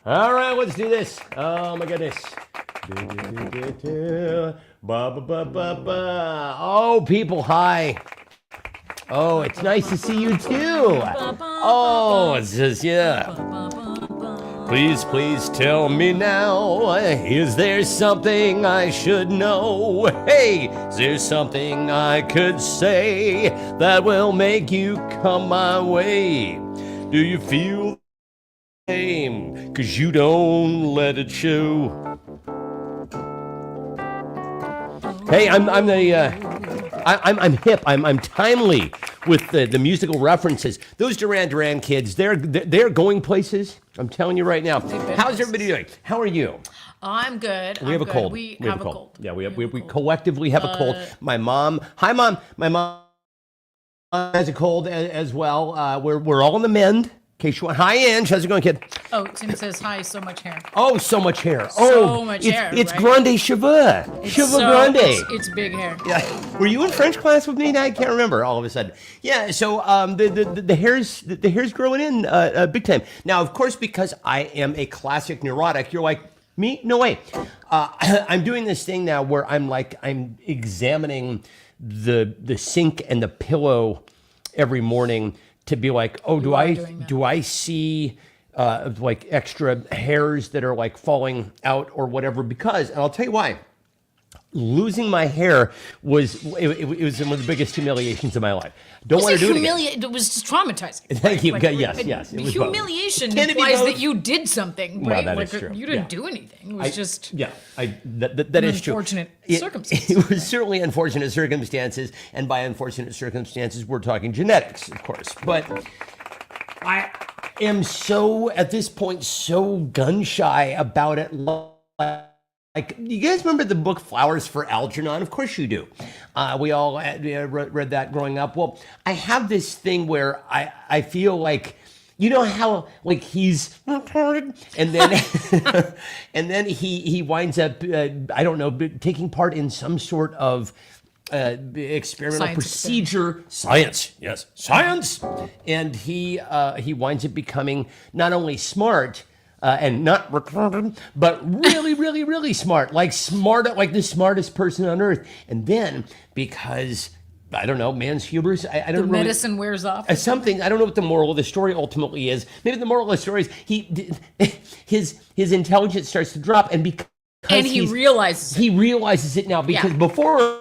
All right, let's do this. Oh my goodness. Ba, ba, ba, ba, ba. Oh, people, hi. Oh, it's nice to see you too. Oh, it's just, yeah. Please, please tell me now, is there something I should know? Hey, is there something I could say that will make you come my way? Do you feel the same? 'Cause you don't let it show. Hey, I'm hip. I'm timely with the musical references. Those Duran Duran kids, they're going places. I'm telling you right now. How's everybody doing? How are you? I'm good. We have a cold. We have a cold. Yeah, we collectively have a cold. My mom. Hi, mom. My mom has a cold as well. We're all on the mend. In case you want. Hi, Ange. How's it going, kid? Oh, Tim says hi. So much hair. Oh, so much hair. So much hair. It's right? grande cheveux. Cheveux grande. It's big hair. Yeah. Were you in French class with me? I can't remember. All of a sudden. Yeah. So the hair's growing in big time. Now, of course, because I am a classic neurotic, you're like, me? No way. I'm doing this thing now where I'm examining the sink and the pillow every morning to be like, oh, do I see like extra hairs that are like falling out or whatever? Because, and I'll tell you why. Losing my hair was one of the biggest humiliations of my life. Don't want to do it again. It was just traumatizing. Thank you. Like, yes. It was humiliation both. implies that you did something, Well, right? that like is true. you didn't do anything. It was just that is true. Unfortunate circumstances. It was certainly unfortunate circumstances, and by unfortunate circumstances, we're talking genetics, of course. But I am so at this point so gun shy about it. Like, you guys remember the book Flowers for Algernon? Of course you do. We all read that growing up. Well, I have this thing where I feel like, you know how like he's retarded, and then and then he winds up I don't know taking part in some sort of experimental procedure. Science, yes, science, and he winds up becoming not only smart. And not retarded, but really, really, really smart. Like the smartest person on earth. And then, because, I don't know, man's hubris, I don't know. The medicine wears off. Something, I don't know what the moral of the story ultimately is. Maybe the moral of the story is his intelligence starts to drop, and because he realizes it now, because before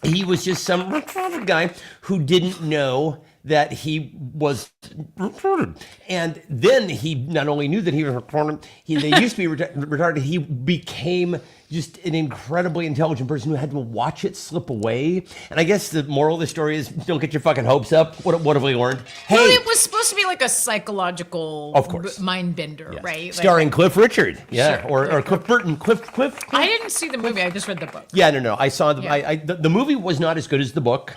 he was just some retarded guy who didn't know that he was retarded. And then he not only knew that he was retarded, they used to be retarded, he became just an incredibly intelligent person who had to watch it slip away. And I guess the moral of the story is don't get your fucking hopes up. What have we learned? Hey, well, it was supposed to be like a psychological mind bender, right? Starring Cliff Richard. Yeah. Sure. Or Cliff Burton. Cliff. I didn't see the movie. I just read the book. Yeah, no. I saw the movie was not as good as the book.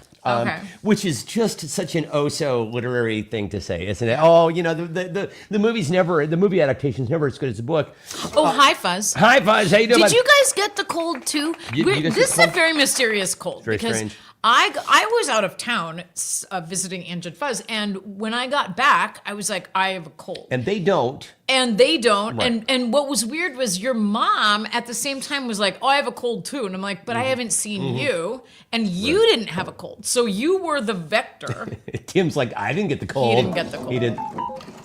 Which is just such an so literary thing to say, isn't it? Oh, you know, the movie adaptation's never as good as the book. Oh, hi Fuzz. Hi Fuzz, how you doing? Did you guys get the cold too? This is a very mysterious cold. Very because strange. I was out of town visiting Ange and Fuzz, and when I got back, I was like, I have a cold. And they don't. Right. And what was weird was your mom at the same time was like, oh, I have a cold too. And I'm like, but I haven't seen you, and you didn't have a cold. So you were the vector. Tim's like, I didn't get the cold. He didn't get the cold. He didn't.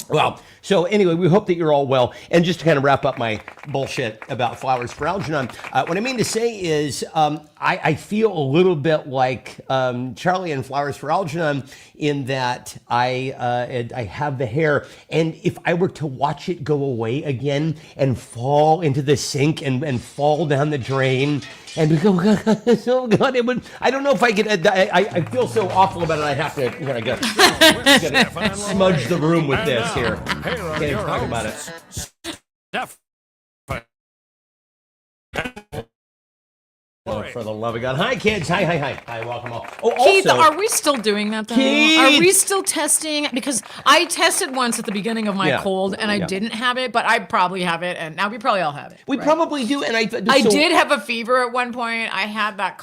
Well, so anyway, we hope that you're all well. And just to kind of wrap up my bullshit about Flowers for Algernon, what I mean to say is I feel a little bit like Charlie and Flowers for Algernon in that I have the hair, and if I were to watch it go away again and fall into the sink and fall down the drain and become so good, it would. I don't know if I could. I feel so awful about it. I have to. I gotta smudge the room with this here. Can't even talk about it. Oh, for the love of God. Hi, kids. Hi. Hi, welcome all. Oh, Keith, also, are we still doing that though? Keith! Are we still testing? Because I tested once at the beginning of my Yeah. cold and I didn't have it, but I probably have it, and now we probably all have it. we right? probably do, and I did have a fever at one point. I had that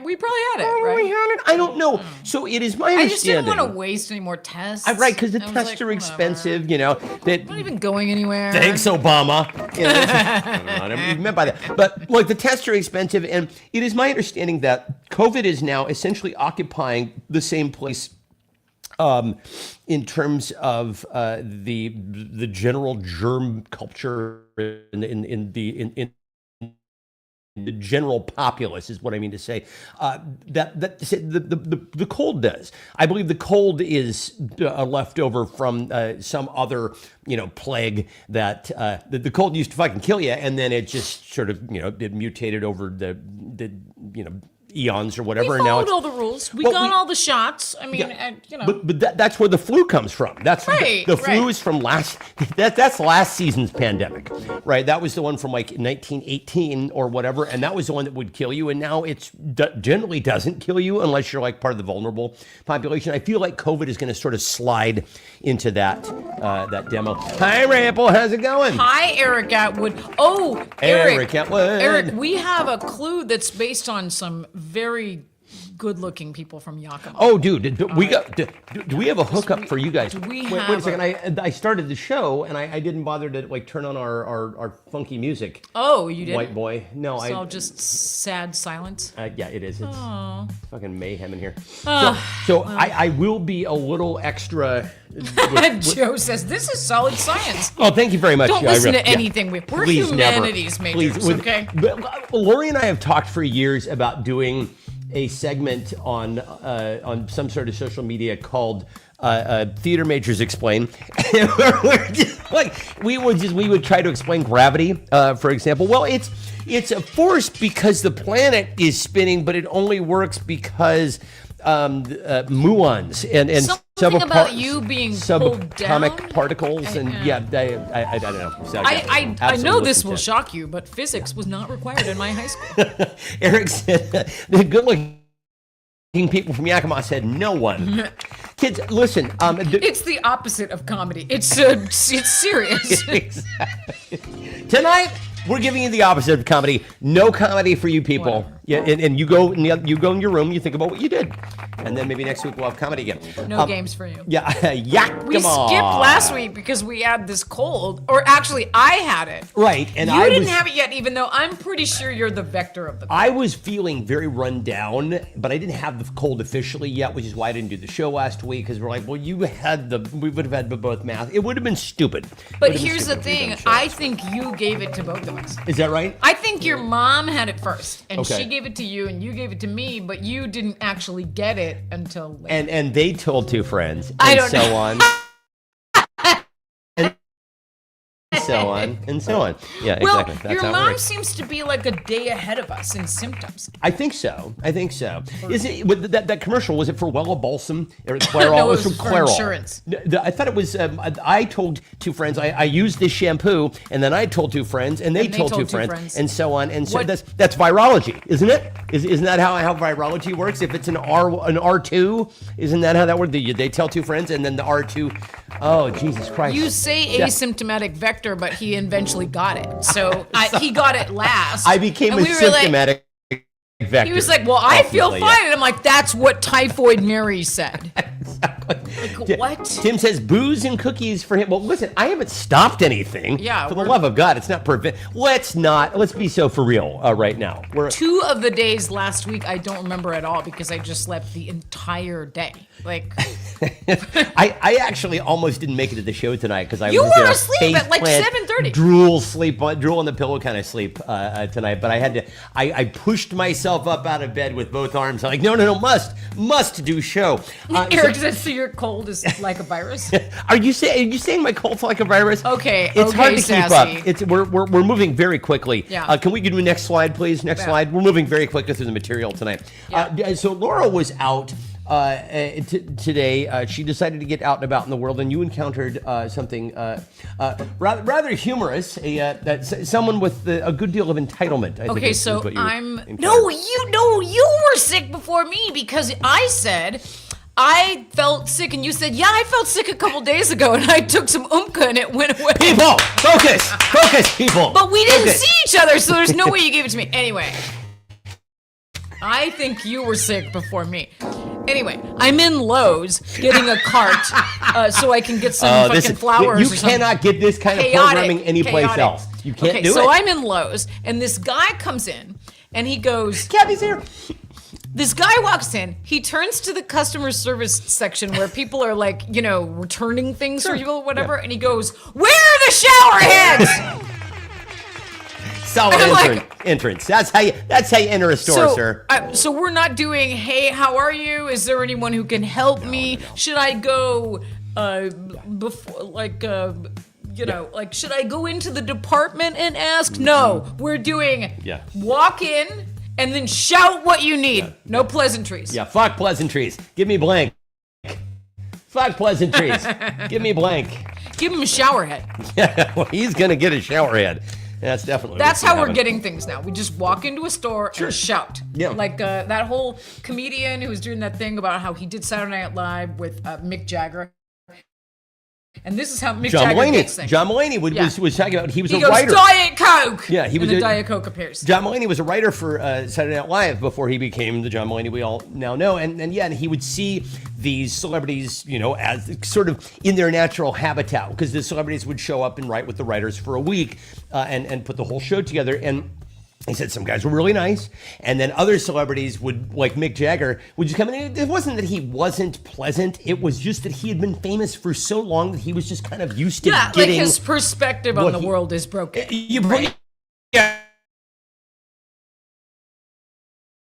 we probably had it, right? We had it? I don't know. So it is my understanding. I just didn't want to waste any more tests. Right, because the I was tests like, are whatever. expensive, you know. That, I'm not even going anywhere. thanks, Obama. You know, I don't know what I meant by that. But like the tests are expensive, and it is my understanding that COVID is now essentially occupying the same place in terms of the general germ culture in the general populace is what I mean to say. That the cold does. I believe the cold is a leftover from some other plague that the cold used to fucking kill you, and then it just sort of it mutated over the eons or whatever. We And now followed it's all the rules. We Well, got we- all the shots. I mean, But that's where the flu comes from. That's Right, the flu right. is from that's last season's pandemic, right? That was the one from like 1918 or whatever, and that was the one that would kill you. And now it's generally doesn't kill you unless you're like part of the vulnerable population. I feel like COVID is going to sort of slide into that demo. Hi, Rample, how's it going? Hi, Eric Atwood. Oh, Eric Atwood. Eric, we have a clue that's based on some very good-looking people from Yakima. Oh, dude, do we have a hookup for you guys? we Wait a have second. I started the show and I didn't bother to like turn on our funky music. Oh, you did. White boy. No, So just sad silence. yeah, it is. It's Oh. fucking mayhem in here. So I will be a little extra. Joe says this is solid science. Oh, thank you very much. Don't listen to anything we're Please humanities never. majors, Please, okay? But Lori and I have talked for years about doing a segment on some sort of social media called Theater Majors Explain. We're just like we would try to explain gravity, for example. Well, it's a force because the planet is spinning, but it only works because muons and Something about you being pulled down? subatomic particles and I don't know. So, I absolutely know this listen will to it. shock you, but physics was not required in my high school. Eric said the good-looking people from Yakima said no one. Kids, listen. It's the opposite of comedy. It's serious. Exactly. Tonight we're giving you the opposite of comedy. No comedy for you people. Whatever. Yeah, and you go in your room. You think about what you did, and then maybe next week we'll have comedy again. No games for you. Yeah, Yakima. We skipped last week because we had this cold, or actually, I had it. Right, and You I didn't was, have it yet, even though I'm pretty sure you're the vector of the cold. I was feeling very run down, but I didn't have the cold officially yet, which is why I didn't do the show last week, because we're like, well, we would have had both math. It would have been stupid. But Would have been here's the stupid if we'd thing. done the show. I think you gave it to both of us. Is that right? I think your mom had it first, and Okay. she gave it to you, and you gave it to me, but you didn't actually get it until later. And they told two friends, and I don't so know. on. And so on, and so on. Yeah, Well, exactly. That's your how it mom works. seems to be like a day ahead of us in symptoms. I think so. Is it with that commercial? Was it for Wella Balsam or Clairol? No, it was was from for Clairol. insurance. I thought it was. I told two friends I used this shampoo, and then I told two friends, and they told two friends, and so on. And so What- that's virology, isn't it? Isn't that how virology works? If it's an R2, isn't that how that works? They tell two friends, and then the R2. Oh, Jesus Christ! You say Yeah. asymptomatic vector, but he eventually got it. So he got it last. I became and a we were like- symptomatic vector. He was like, well, I feel ultimately, fine. yeah. And I'm like, that's what Typhoid Mary said. Exactly. What? Tim says booze and cookies for him. Well, listen, I haven't stopped anything. Yeah, For the we're- love of God, it's not prevent. Let's be so for real right now. We're 2 of the days last week, I don't remember at all because I just slept the entire day. Like, I actually almost didn't make it to the show tonight because I You was were in a asleep at, like, face-plant 7:30. drool on the pillow kind of sleep tonight. But I had to. I pushed myself up out of bed with both arms. I'm like, no, must do show. Eric said, so your cold is like a virus? Are you saying my cold's like a virus? Okay, It's hard to sassy. keep up. We're moving very quickly. Yeah. Can we do the next slide, please? Next Yeah. slide. We're moving very quickly through the material tonight. Yeah. So Laura was out today she decided to get out and about in the world, and you encountered something rather humorous. Someone with a good deal of entitlement. I think Okay, is so what you encountered. you were sick before me because I said I felt sick and you said, yeah, I felt sick a couple days ago and I took some Umka and it went away. People, focus, people. But we didn't Focus. see each other, so there's no way you gave it to me. Anyway, I think you were sick before me. Anyway, I'm in Lowe's getting a cart so I can get some fucking flowers. You or something. cannot get this kind of programming anyplace else. You can't do it. So I'm in Lowe's, and this guy comes in, and he goes, Gabby's here. this guy walks in, he turns to the customer service section where people are like, returning things for people or whatever, and he goes, where are the shower heads? Solid I'm like- entrance. That's how you enter a store, sir. So we're not doing, hey, how are you? Is there anyone who can help me? Should I go before, like, should I go into the department and ask? No, we're doing walk in and then shout what you need. Yeah. No pleasantries. Yeah, fuck pleasantries. Give me blank. Fuck pleasantries. Give me blank. Give him a shower head. Yeah, well, he's gonna get a shower head. That's definitely. That's how we're getting things now. We just walk into a store and shout. Yeah. Like that whole comedian who was doing that thing about how he did Saturday Night Live with Mick Jagger. And this is how Mick Jagger gets things. John Mulaney was talking about he goes, writer. Diet Coke! Yeah, he was. And the Diet Coke appears. John Mulaney was a writer for Saturday Night Live before he became the John Mulaney we all now know. And he would see these celebrities, as sort of in their natural habitat, because the celebrities would show up and write with the writers for a week and put the whole show together. And he said some guys were really nice, and then other celebrities would, like Mick Jagger, would just come in. It wasn't that he wasn't pleasant; it was just that he had been famous for so long that he was just kind of used to getting. Like his perspective on the world is broken.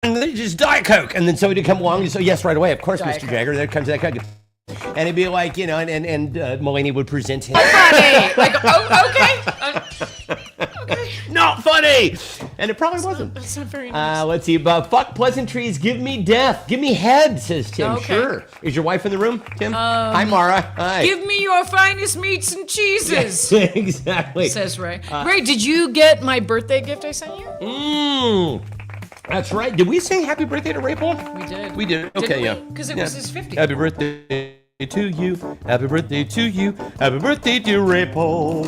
And then just Diet Coke, and then somebody would come along and say, "Yes, right away, of course, Diet Mr. Jagger." There comes that Coke. And it'd be like, and Mulaney would present him. Funny. Like, okay. Okay. Not funny! And it probably wasn't. That's not very nice. Let's see. Fuck pleasantries, give me death. Give me head, says Tim. Okay. Sure. Is your wife in the room, Tim? Hi, Mara. Hi. Give me your finest meats and cheeses. Yes, exactly. Says Ray. Ray, did you get my birthday gift I sent you? That's right. Did we say happy birthday to Ray Paul? We did. We did. Okay, yeah. Because it was his 50th. Happy birthday to you. Happy birthday to you. Happy birthday to Ray Paul.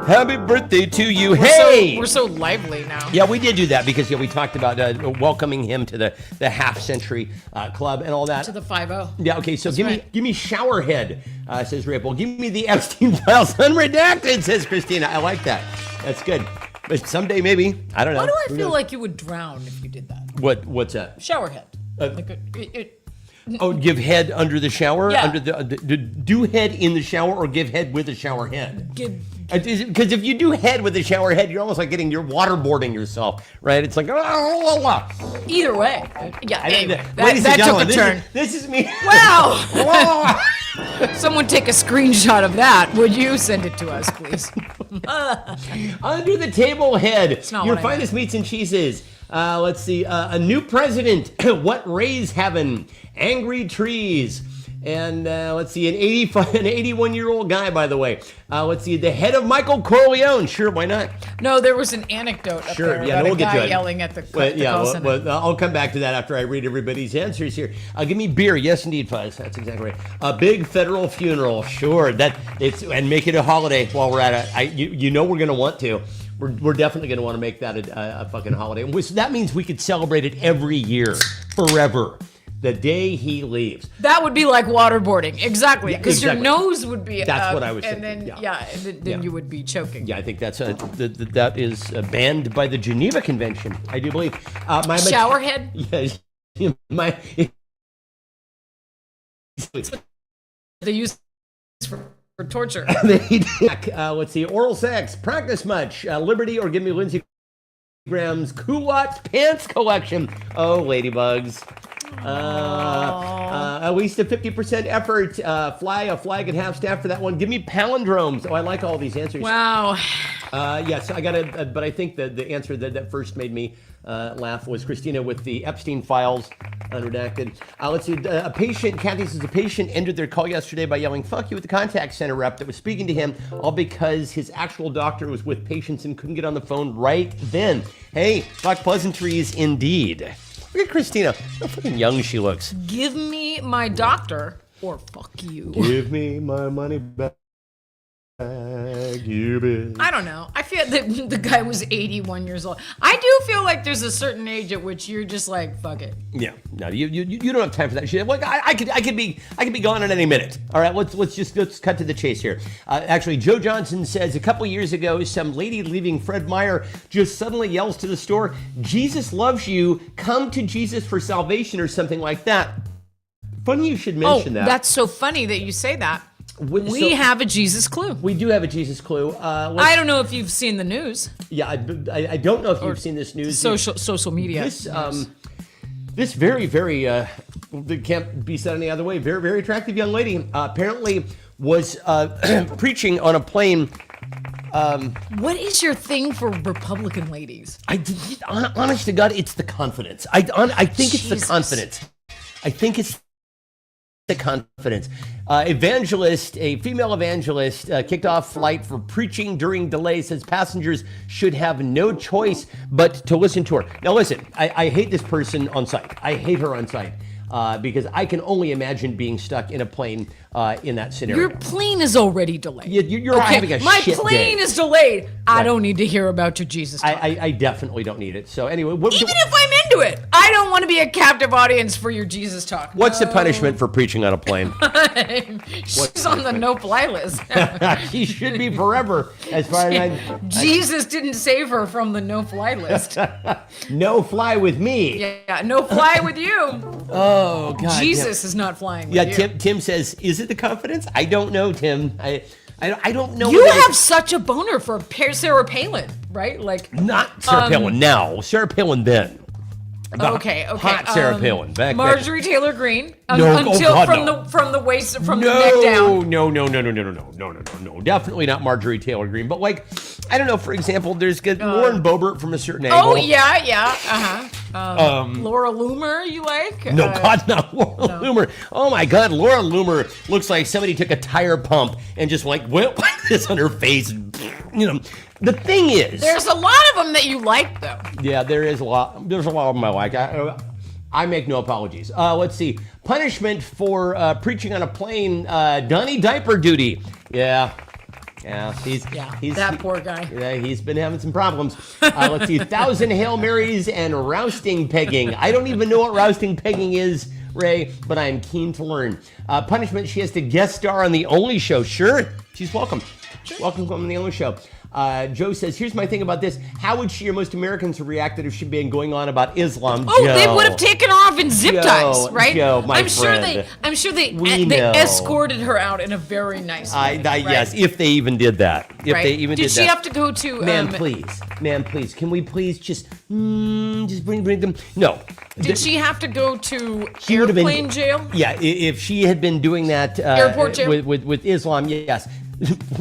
Happy birthday to you. We're so lively now. Yeah, we did do that because we talked about welcoming him to the half century club and all that. To the 5-0. Yeah, okay, so give me showerhead, says Ray Paul. Give me the Epstein files unredacted, says Christina. I like that. That's good. But someday maybe. I don't know. Why do I feel like you would drown if you did that? What's that? Showerhead. Give head under the shower? Yeah. Under do head in the shower or give head with a shower head? Because if you do head with a shower head, you're almost like you're waterboarding yourself, right? It's like, either way. Yeah, anyway, ladies that and gentlemen, took a turn. This is me. Wow! Someone take a screenshot of that. Would you send it to us, please? Under the table head. It's not Your what I finest meats and cheeses. Let's see. A new president. What Ray's having? Angry trees. And let's see, an 81-year-old guy, by the way. Let's see, the head of Michael Corleone. Sure, why not? No, there was an anecdote up there about we'll a get to guy it. yelling at the call center. I'll come back to that after I read everybody's answers here. Give me beer. Yes, indeed, Fuzz. That's exactly right. A big federal funeral. Sure, and make it a holiday while we're at it. We're going to want to. We're definitely going to want to make that a fucking holiday. So that means we could celebrate it every year, forever. The day he leaves. That would be like waterboarding. Exactly. Because your nose would be That's up, what I was and saying. then you would be choking. Yeah, I think that's that is banned by the Geneva Convention. I do believe. Showerhead? Yes. They use for torture. Let's see. Oral sex. Practice much. Liberty or give me Lindsey Graham's culottes pants collection. Oh, ladybugs. At least a 50% effort. Fly a flag and half staff for that one. Give me palindromes. Oh, I like all these answers. Wow. Yes, I got it. But I think the answer that first made me laugh was Christina with the Epstein files unredacted. Let's see. A patient, Kathy says, a patient ended their call yesterday by yelling "fuck you" at the contact center rep that was speaking to him, all because his actual doctor was with patients and couldn't get on the phone right then. Hey, black pleasantries indeed. Look at Christina. How fucking young she looks. Give me my doctor or fuck you. Give me my money back. You bitch. I don't know. I feel that the guy was 81 years old. I do feel like there's a certain age at which you're just like, fuck it. Yeah, no, you don't have time for that shit. Like, I could be gone at any minute. All right, let's cut to the chase here. Actually, Joe Johnson says a couple years ago, some lady leaving Fred Meyer just suddenly yells to the store, "Jesus loves you. Come to Jesus for salvation," or something like that. Funny you should mention that. That's so funny that you say that. We have a Jesus clue. We do have a Jesus clue. I don't know if you've seen the news. Yeah, I don't know if you've seen this news. Social media. This very, very, it can't be said any other way, very, very attractive young lady apparently was preaching on a plane. What is your thing for Republican ladies? Honest to God, it's the confidence. I think it's the confidence. I think it's the confidence. A female evangelist, kicked off flight for preaching during delay, says passengers should have no choice but to listen to her. Now listen, I hate this person on site. I hate her on site. Because I can only imagine being stuck in a plane in that scenario. Your plane is already delayed. You're having a my shit plane day. is delayed. I don't need to hear about your Jesus talk. I definitely don't need it. So anyway, Even if I'm into it, I don't want to be a captive audience for your Jesus talk. What's the punishment for preaching on a plane? She's on the no-fly list. She should be forever, as far as Jesus didn't save her from the no-fly list. No fly with me. Yeah, no fly with you. Oh God. Jesus is not flying with you. you. Tim says, is it the confidence? I don't know, Tim. I don't know. You have such a boner for Sarah Palin, right? Like not Sarah Palin now. Sarah Palin then. Okay. Hot Sarah Palin. Back Marjorie Taylor Greene. No, From the waist, from the neck down. No. Definitely not Marjorie Taylor Greene. But like, I don't know. For example, there's Lauren Boebert from a certain angle. Oh yeah. Laura Loomer, you like? No, God, not Laura Loomer. Oh my God, Laura Loomer looks like somebody took a tire pump and just went like this on her face. The thing is, there's a lot of them that you like, though. Yeah, there is a lot. There's a lot of them I like. I make no apologies. Let's see. Punishment for preaching on a plane. Donnie diaper duty. Yeah. He's that poor guy. Yeah, he's been having some problems. Let's see. 1,000 Hail Marys and rousting pegging. I don't even know what rousting pegging is, Ray, but I'm keen to learn. Punishment: she has to guest star on the Only Show. Sure, she's welcome. Sure. Welcome on the Only Show. Joe says, here's my thing about this. How would she or most Americans have reacted if she'd been going on about Islam? Oh, Joe. they would have taken her off in zip ties, right? Joe, my I'm friend. sure they escorted her out in a very nice way. Right? Yes, if they even did that. Did she have to go to... Ma'am, please. Can we please just bring them? No. Did she have to go to airplane jail? Yeah, if she had been doing that airport jail? with Islam, yes.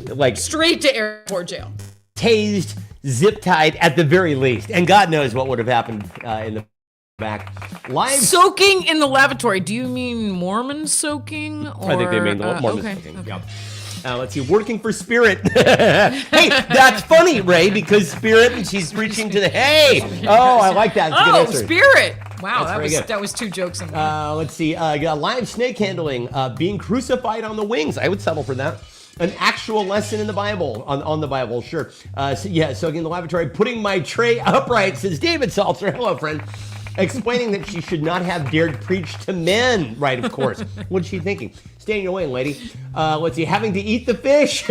Like straight to airport jail. Tased, zip tied at the very least. And God knows what would have happened in the back. Soaking in the lavatory. Do you mean Mormon soaking? Or, I think they mean the Mormon soaking. Okay. Yep. Let's see, working for Spirit. Hey, that's funny, Ray, because Spirit, and she's reaching to the, hey! Oh, I like that. Oh, Spirit! Wow, that was 2 jokes in one. Let's see, live snake handling, being crucified on the wings. I would settle for that. An actual lesson in the Bible, on the Bible, sure. Soaking in the lavatory, putting my tray upright, says David Salter. Hello, friend. Explaining that she should not have dared preach to men. Right, of course. What's she thinking? Stay in your lane, lady. Let's see, having to eat the fish.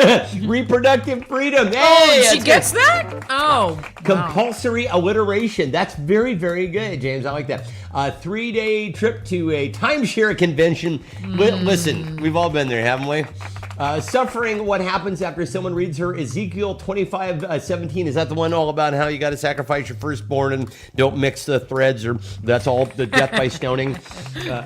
Reproductive freedom. Hey, she gets that? Oh. Compulsory alliteration. That's very, very good, James. I like that. a 3-day trip to a timeshare convention. Listen, we've all been there, haven't we? Suffering what happens after someone reads her Ezekiel 25:17. Is that the one all about how you got to sacrifice your firstborn and don't mix the threads, or that's all the death by stoning?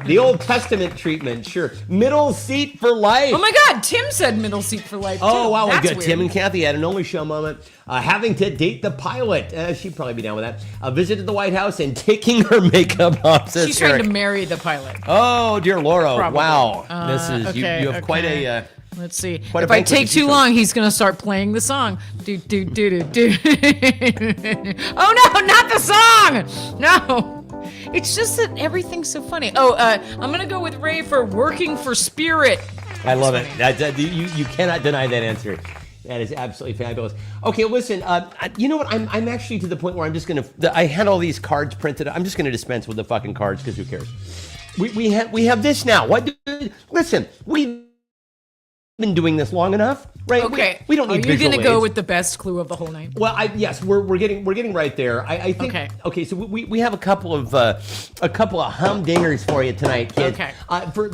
The Old Testament treatment, sure. Middle seat for life. Oh my God, Tim said middle seat for life. Oh, too. wow, That's good. weird. Tim and Kathy had an only show moment. Having to date the pilot. She'd probably be down with that. Visited the White House and taking her makeup off, says She's trying Eric. to marry the pilot. Oh, dear Laura. Probably. Wow. This is, Okay, you have quite okay. a... Let's see. Quite a If I banquet take to choose too from. long, he's gonna start playing the song. Do do do do do. Oh no, not the song! No. It's just that everything's so funny. Oh, I'm gonna go with Ray for Working for Spirit. I love it. You cannot deny that answer. That is absolutely fabulous. Okay, listen. You know what? I'm actually to the point where I'm just gonna. I had all these cards printed. I'm just gonna dispense with the fucking cards because who cares? We have this now. Listen, we've been doing this long enough, right? Okay. We don't need. You're visual gonna go aids. with the best clue of the whole night. Well, yes, we're getting right there. I think. Okay. So we have a couple of humdingers for you tonight, kids. Okay.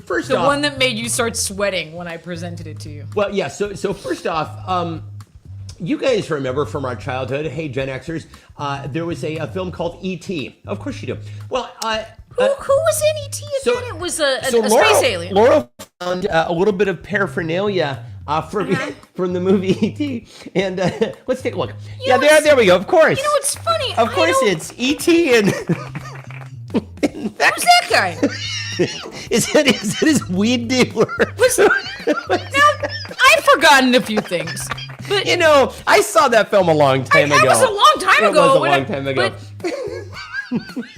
First The off, one that made you start sweating when I presented it to you. well, yeah. So first off, you guys remember from our childhood, hey Gen Xers, there was a film called E.T. Of course you do. Well, Who was in E.T. again? so- It was a Laura, space alien. Laura found a little bit of paraphernalia from the movie E.T. And let's take a look. You know what's- there we go. Of course. You know what's funny? Of course, it's E.T. and Who's that guy? is it his weed dealer? Now, I've forgotten a few things. But You know, I saw that film a long time ago. that was a long time It ago. was a when long time ago.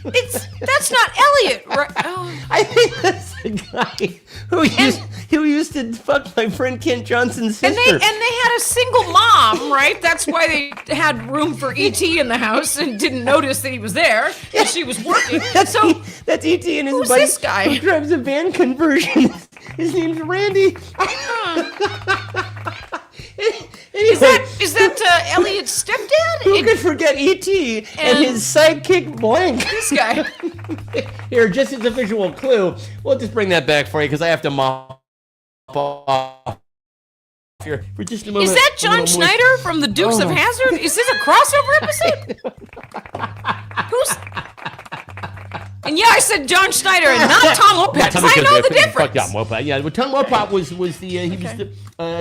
But that's not Elliot, right? Oh. I think that's the guy who used to fuck my friend Kent Johnson's And sister. they had a single mom, right? That's why they had room for ET in the house and didn't notice that he was there. And she was working. So That's E.T. and his who's buddy this guy? who drives a van conversion. His name's Randy. is that Elliot's stepdad? Who could forget E.T. and And- his sidekick Blank? This guy. Here, just as a visual clue, we'll just bring that back for you because I have to mop off here for just a moment. Is that A John little moist. Schneider from the Dukes of Oh. Hazzard? Is this a crossover episode? Who's? And yeah, I said John Schneider and not Tom Lopez. Yeah, I know the difference. Fuck Tom Wopat. Yeah, well, Tom Wopat was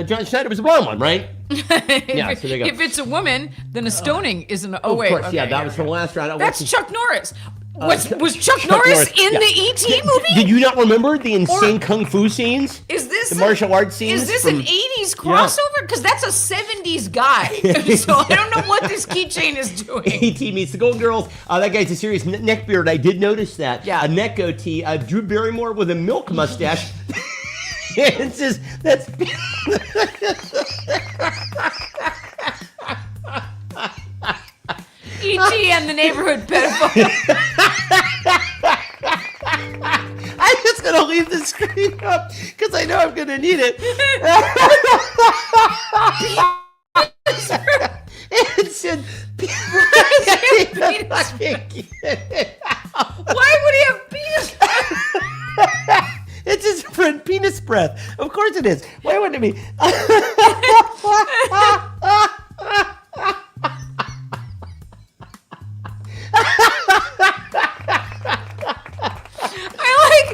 John Schneider was the wrong one, right? Yeah, so there you go. If it's a woman, then a stoning isn't. Of Wait, course, okay, yeah, that was from last round. That's Chuck Norris. Was Chuck Chuck Norris Norris, in yeah. the E.T. movie? Did you not remember the insane kung fu scenes? Is this the martial arts scenes? Is this from- an 80s crossover? Because that's a 70s guy. So I don't know what this keychain is doing. E.T. meets the Golden Girls. That guy's a serious neck beard. I did notice that. Yeah. A neck goatee. Drew Barrymore with a milk mustache. It says that's. E.T. and the neighborhood pedophile. I'm just gonna leave the screen up because I know I'm gonna need it. It said. Why would he have penis? It's his friend Penis Breath. Of course it is. Why wouldn't it be? I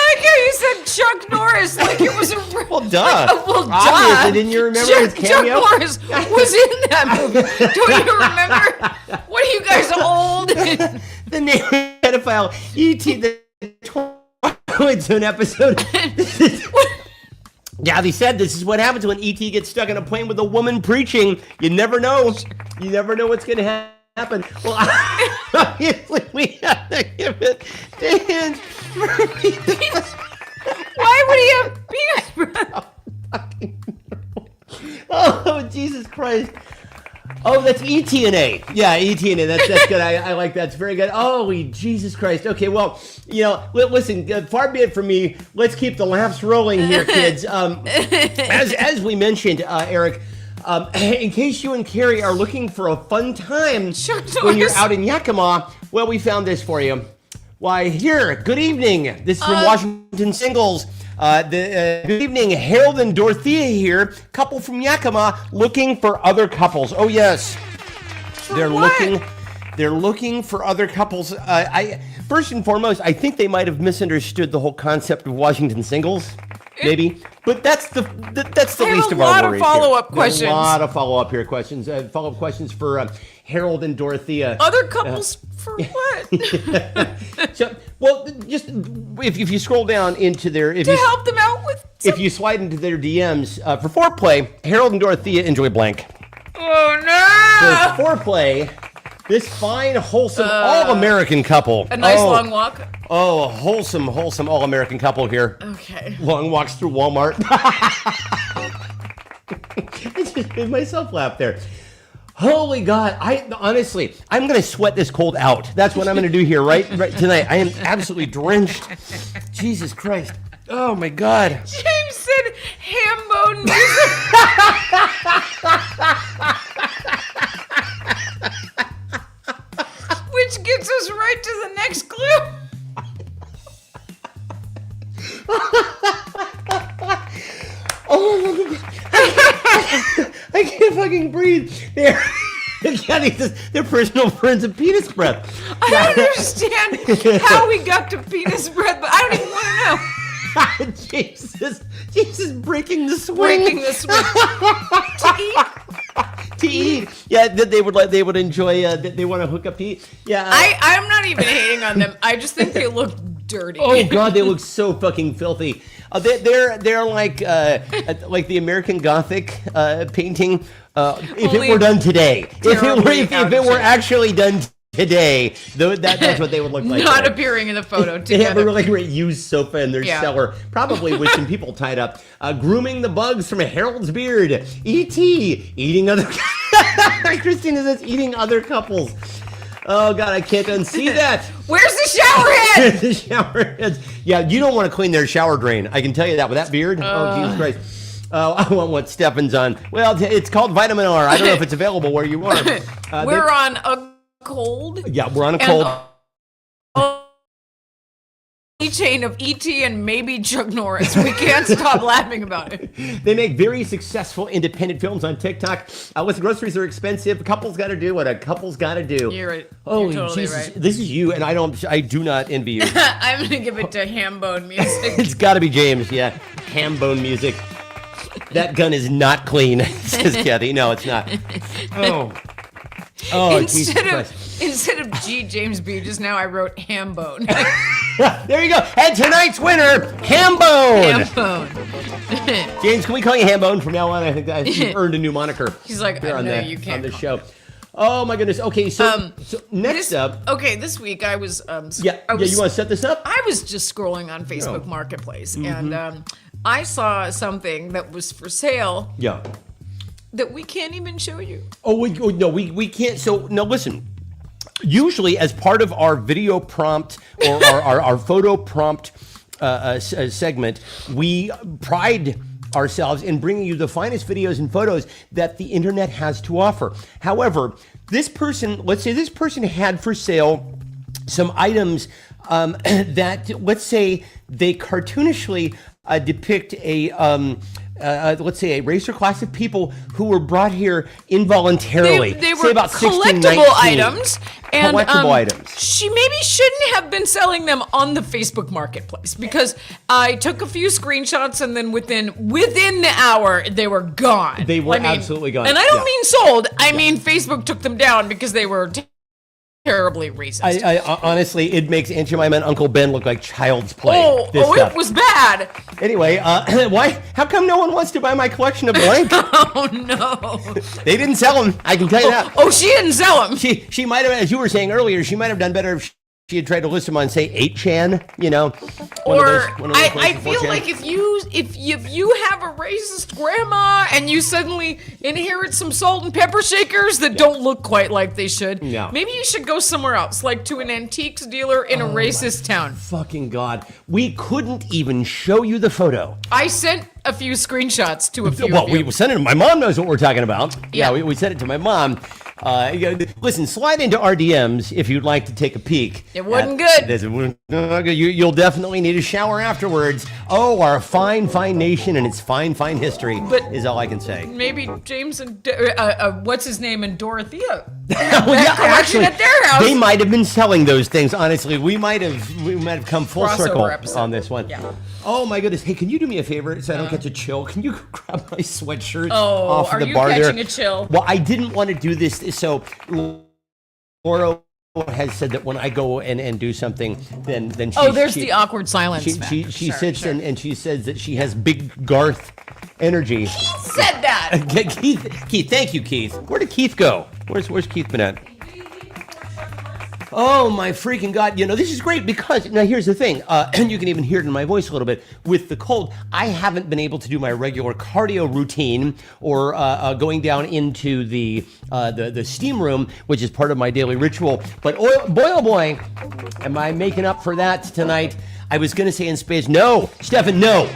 like how you said Chuck Norris like it was a Well, duh. well, Obviously, duh. didn't you remember his Chuck cameo? Norris was in that movie. Don't you remember? What are you guys old? The name pedophile E.T. the Twilight Zone episode. Yeah, they said this is what happens when E.T. gets stuck in a plane with a woman preaching. You never know. You never know what's going to happen. Well, obviously, we have to give it to him. Why would he have penis breath? Oh, Jesus Christ. Oh, that's E.T.N.A. Yeah, E.T.N.A. That's good. I like that. It's very good. Holy Jesus Christ. Okay, well, you know, listen, far be it from me. Let's keep the laughs rolling here, kids. As we mentioned, Eric, in case you and Carrie are looking for a fun time Chuck when you're Norris. out in Yakima, well, we found this for you. Why, here, good evening. This is from Washington Singles. Good evening, Harold and Dorothea here, couple from Yakima, looking for other couples. Oh, yes. They're looking for other couples. First and foremost, I think they might have misunderstood the whole concept of Washington Singles, maybe. But that's the least of our worries. A lot of follow-up questions. Follow-up questions for Harold and Dorothea. Other couples for what? So, well, just if you scroll down into their... help them out with... If you slide into their DMs, for foreplay, Harold and Dorothea enjoy blank. Oh, no! For foreplay, this fine, wholesome, all-American couple. A nice long walk? Oh, a wholesome, all-American couple here. Okay. Long walks through Walmart. I just made myself laugh there. Holy God, honestly, I'm going to sweat this cold out. That's what I'm going to do here right tonight. I am absolutely drenched. Jesus Christ. Oh, my God. James said ham bone which gets us right to the next clue. Oh, my God. I can't fucking breathe. They're personal friends of penis breath. I don't understand how we got to penis breath, but I don't even want to know. Jesus, breaking the swing. To eat. Yeah, that they would enjoy. That they want to hook up to eat. Yeah. I'm not even hating on them. I just think they look dirty. Oh God, they look so fucking filthy. They're like the American Gothic painting. If it were done today, if it were actually done today, that's what they would look like. Not appearing in the photo together. They have a really great used sofa in their cellar, probably with some people tied up. Grooming the bugs from Harold's beard. E.T. eating other... Christina says eating other couples. Oh, God, I can't unsee that. Where's the shower head? The shower heads. Yeah, you don't want to clean their shower drain. I can tell you that with that beard. Oh, Jesus Christ. Oh, I want what Stefan's on. Well, it's called Vitamin R. I don't know if it's available where you are. We're on a cold. Yeah, we're on a cold. Chain of E.T. and maybe Chuck Norris. We can't stop laughing about it. They make very successful independent films on TikTok. Listen, groceries are expensive. A couple's got to do what a couple's got to do. You're right. Holy You're totally Jesus. right. This is you, and I do not envy you. I'm going to give it to Hambone music. It's got to be James, yeah. Ham-bone music. That gun is not clean, says Kathy. No, it's not. Oh, instead of G. James B. Just now I wrote Hambone. There you go. And tonight's winner, Hambone. James, can we call you Hambone from now on? I think you've earned a new moniker. He's like, I know you can't on this show. Oh my goodness. Okay, so next up. Okay, this week I was. You want to set this up? I was just scrolling on Facebook Marketplace and I saw something that was for sale. Yeah. That we can't even show you. No, we can't. So, no, listen. Usually, as part of our video prompt or our photo prompt segment, we pride ourselves in bringing you the finest videos and photos that the internet has to offer. However, let's say this person had for sale some items that, let's say, they cartoonishly depict let's say a racer class of people who were brought here involuntarily. They say were about 16, collectible 19. items. And, collectible items. She maybe shouldn't have been selling them on the Facebook Marketplace because I took a few screenshots and then within the hour they were gone. They were absolutely gone. And I don't mean sold. I mean Facebook took them down because they were terribly racist. I honestly, it makes Aunt Jemima and Uncle Ben look like child's play. It was bad. Anyway, why? How come no one wants to buy my collection of blank? Oh no! They didn't sell them. I can tell you that. Oh, she didn't sell them. She might have, as you were saying earlier, she might have done better if she had tried to list them on, say, 8chan. You know, I feel like if you have a racist grandma and you suddenly inherit some salt and pepper shakers that don't look quite like they should, maybe you should go somewhere else, like to an antiques dealer in a racist town. Fucking God, we couldn't even show you the photo. I sent a few screenshots to a few. Well, we sent it. My mom knows what we're talking about. Yeah, we sent it to my mom. Listen, slide into our DMs if you'd like to take a peek. It wasn't good. You'll definitely need a shower afterwards. Oh, our fine, fine nation and its fine, fine history is all I can say. Maybe James and what's his name and Dorothea. Well, yeah, actually, at their house. they might have been selling those things. Honestly, we might have come full Crossover circle episode. on this one. Yeah. Oh my goodness! Hey, can you do me a favor so I don't get to chill? Can you grab my sweatshirt Oh, off are the you bar there? catching a chill? Well, I didn't want to do this. So, Laura has said that when I go and do something, then there's the awkward silence. She Sure, sits sure. and she says that she has big Garth energy. Said that. Keith, thank you, Keith. Where did Keith go? Where's Keith been at? Oh my freaking God. This is great because, now here's the thing, and you can even hear it in my voice a little bit, with the cold, I haven't been able to do my regular cardio routine or going down into the steam room, which is part of my daily ritual. But boy, oh boy, am I making up for that tonight. I was going to say in space, no, Stefan, no.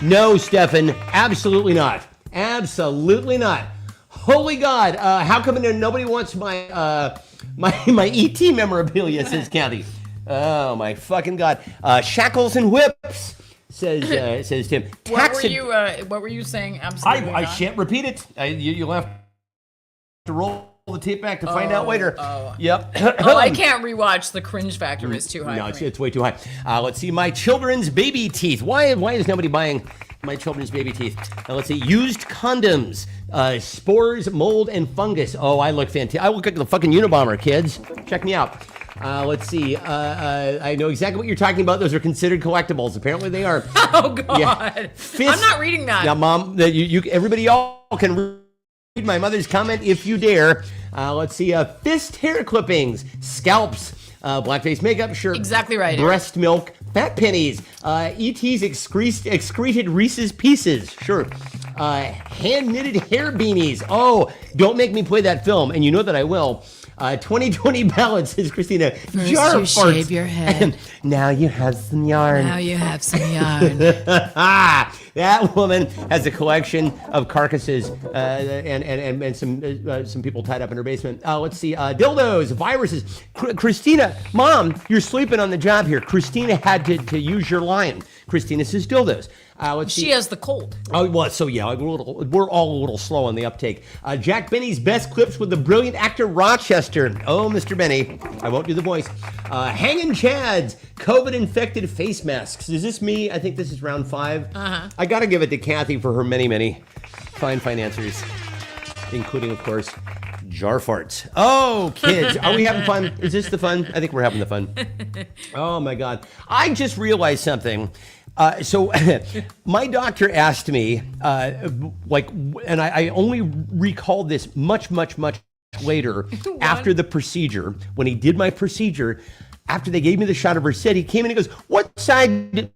No, Stefan, absolutely not. Absolutely not. Holy God, how come nobody wants my ET memorabilia, says Kathy. Oh my fucking God. Shackles and whips, says Tim. What were you saying? Absolutely I not? shan't repeat it. You'll have to roll the tape back to find out later. Yep. I can't rewatch. The cringe factor is too high. No, for me. it's way too high. Let's see, my children's baby teeth. Why is nobody buying my children's baby teeth? Let's see, used condoms, spores, mold, and fungus. Oh, I look fantastic. I look like the fucking Unabomber, kids. Check me out. Let's see. I know exactly what you're talking about. Those are considered collectibles. Apparently they are. Oh God! Yeah. I'm not reading that. Yeah, Mom. Everybody all can read my mother's comment if you dare. Let's see. Fist hair clippings, scalps, blackface makeup, shirt. Exactly right. Breast milk, fat pennies, ET's excreted Reese's Pieces. Sure. Hand knitted hair beanies. Oh, don't make me play that film, and you know that I will. 2020 balance, says Christina. First Jar you farts. shave your head. Now you have some yarn. Now you have some yarn. That woman has a collection of carcasses and some people tied up in her basement. Let's see, dildos, viruses. Christina, Mom, you're sleeping on the job here. Christina had to use your line. Christina says dildos. Let's see. She has the cold. Oh, well, so yeah, we're all a little slow on the uptake. Jack Benny's best clips with the brilliant actor Rochester. Oh, Mr. Benny, I won't do the voice. Hanging Chads, COVID-infected face masks. Is this me? I think this is round 5. I gotta give it to Kathy for her many, many fine answers, including, of course, jar farts. Oh, kids, are we having fun? Is this the fun? I think we're having the fun. Oh my God, I just realized something. So my doctor asked me, and I only recalled this much later after the procedure. When he did my procedure, after they gave me the shot of Versed, he came in and he goes, "What side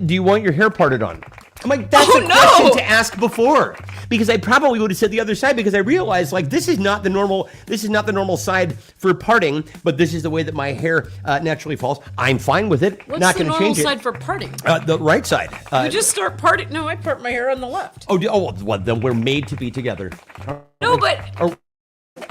do you want your hair parted on?" I'm like, that's a question to ask before, because I probably would have said the other side, because I realized this is not the normal side for parting, but this is the way that my hair naturally falls. I'm fine with it. What's not the going to normal change side it. for parting? The right side. You just start parting. No, I part my hair on the left. Well, then we're made to be together. No, but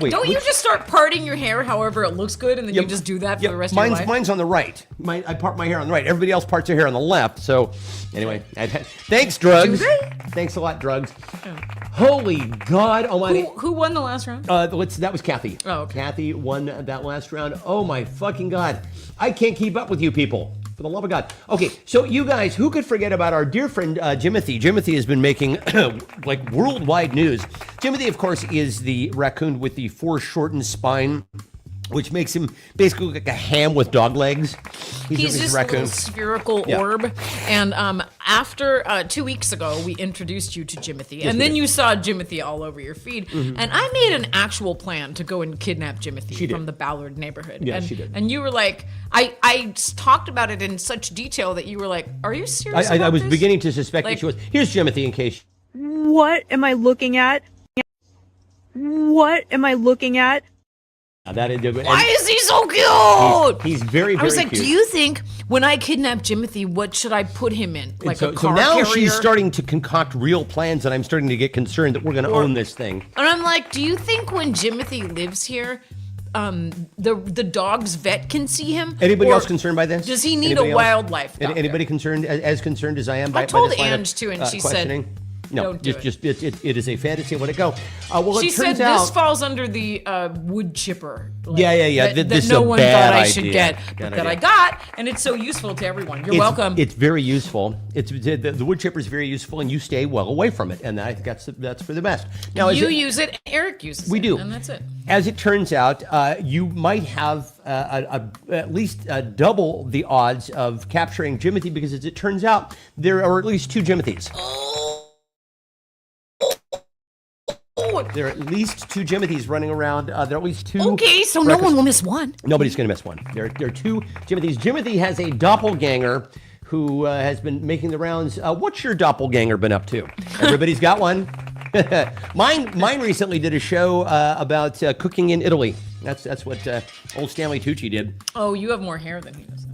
Wait, don't you just start parting your hair however it looks good, and then you just do that for the rest of your life? Mine's on the right. I part my hair on the right. Everybody else parts their hair on the left. So, anyway, thanks, drugs. Do they? Thanks a lot, drugs. Holy God Almighty! Who won the last round? That was Kathy. Oh, okay. Kathy won that last round. Oh my fucking God! I can't keep up with you people. For the love of God. Okay, so you guys, who could forget about our dear friend Jimothy? Jimothy has been making worldwide news. Jimothy, of course, is the raccoon with the foreshortened spine, which makes him basically look like a ham with dog legs. He's just a little spherical orb. And after 2 weeks ago, we introduced you to Jimothy. And then you saw Jimothy all over your feed. Mm-hmm. And I made an actual plan to go and kidnap Jimothy from the Ballard neighborhood. Yeah, she did. And you were like, I talked about it in such detail that you were like, are you serious I was this? beginning to suspect that she was. Here's Jimothy in case. What am I looking at? What am I looking at? Why is he so cute? He's very, very cute. I was like, do you think when I kidnap Jimothy, what should I put him in? Like so, a car so now carrier? she's starting to concoct real plans, and I'm starting to get concerned that we're going to own this thing. And I'm like, do you think when Jimothy lives here, the dog's vet can see him? Anybody Or else concerned by this? Does he need Anybody a else? wildlife doctor? Anybody concerned, as concerned as I am by, I told by this line of, Ange too, and she said, questioning? No, "Don't do just it is a fantasy. Let it go. Well, She it said turns this out. falls under the wood chipper. like, Yeah. That, This is no a one bad thought I should idea. get, Bad but that idea. I got, and it's so useful to everyone. You're welcome. It's very useful. The wood chipper is very useful, and you stay well away from it, and I think that's for the best. Now, you use it, Eric uses it. We do. And that's it. As it turns out, you might have at least double the odds of capturing Jimothy, because as it turns out, there are at least 2 Jimothys. There are at least 2 Jimothys running around. There are at least 2. Okay, so no one will miss one. Nobody's going to miss one. There are 2 Jimothys. Jimothy has a doppelganger who has been making the rounds. What's your doppelganger been up to? Everybody's got one. Mine recently did a show about cooking in Italy. That's what old Stanley Tucci did. Oh, you have more hair than he does.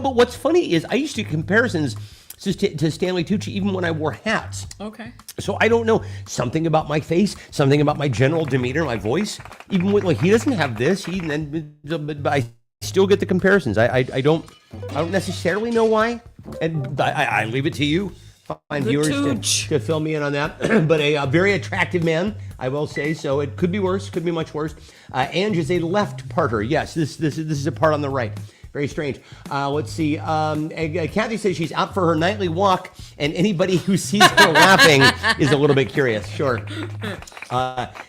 But what's funny is I used to do comparisons to Stanley Tucci even when I wore hats. Okay. So I don't know, something about my face, something about my general demeanor, my voice. Even with, like, he doesn't have this, but I still get the comparisons. I don't necessarily know why, and I leave it to you, fine The viewers, Tooch. to fill me in on that. But a very attractive man, I will say. So it could be worse, could be much worse. Ange is a left parter. Yes, this is a part on the right. Very strange. Let's see. Kathy says she's out for her nightly walk, and anybody who sees her laughing is a little bit curious. Sure.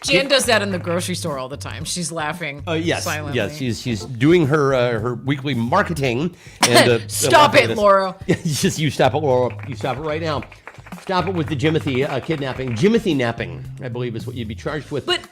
Jan does that in the grocery store all the time. She's laughing silently. Yes. She's doing her weekly marketing. And Stop it, Laura. Just you stop it, Laura. You stop it right now. Stop it with the Jimothy kidnapping. Jimothy napping, I believe, is what you'd be charged with. But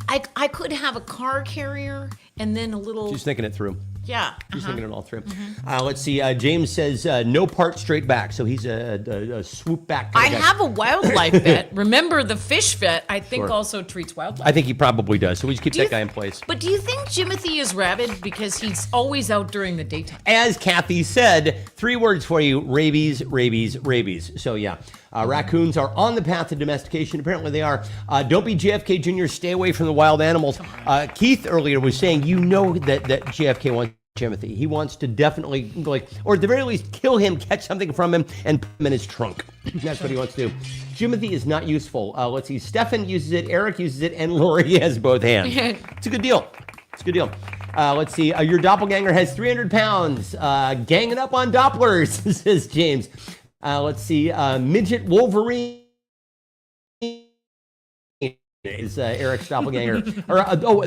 I could have a car carrier and then a little. She's thinking it through. Yeah. She's thinking it all through. Let's see. James says no part straight back, so he's a swoop back. I kind of guy. have a wildlife vet. Remember, the fish vet, I think, Sure. also treats wildlife. I think he probably does. So we just keep Do you that guy in place. But do you think Jimothy is rabid because he's always out during the daytime? As Kathy said, 3 words for you: rabies, rabies, rabies. So yeah, raccoons are on the path to domestication. Apparently they are. Don't be JFK Jr. Stay away from the wild animals. Keith earlier was saying, that JFK wants Jimothy. He wants to definitely, or at the very least, kill him, catch something from him, and put him in his trunk. That's what he wants to do. Jimothy is not useful. Let's see. Stefan uses it, Eric uses it, and Lori has both hands. It's a good deal. It's a good deal. Let's see. Your doppelganger has 300 pounds. Ganging up on Dopplers, says James. Let's see. Midget Wolverine is Eric's doppelganger.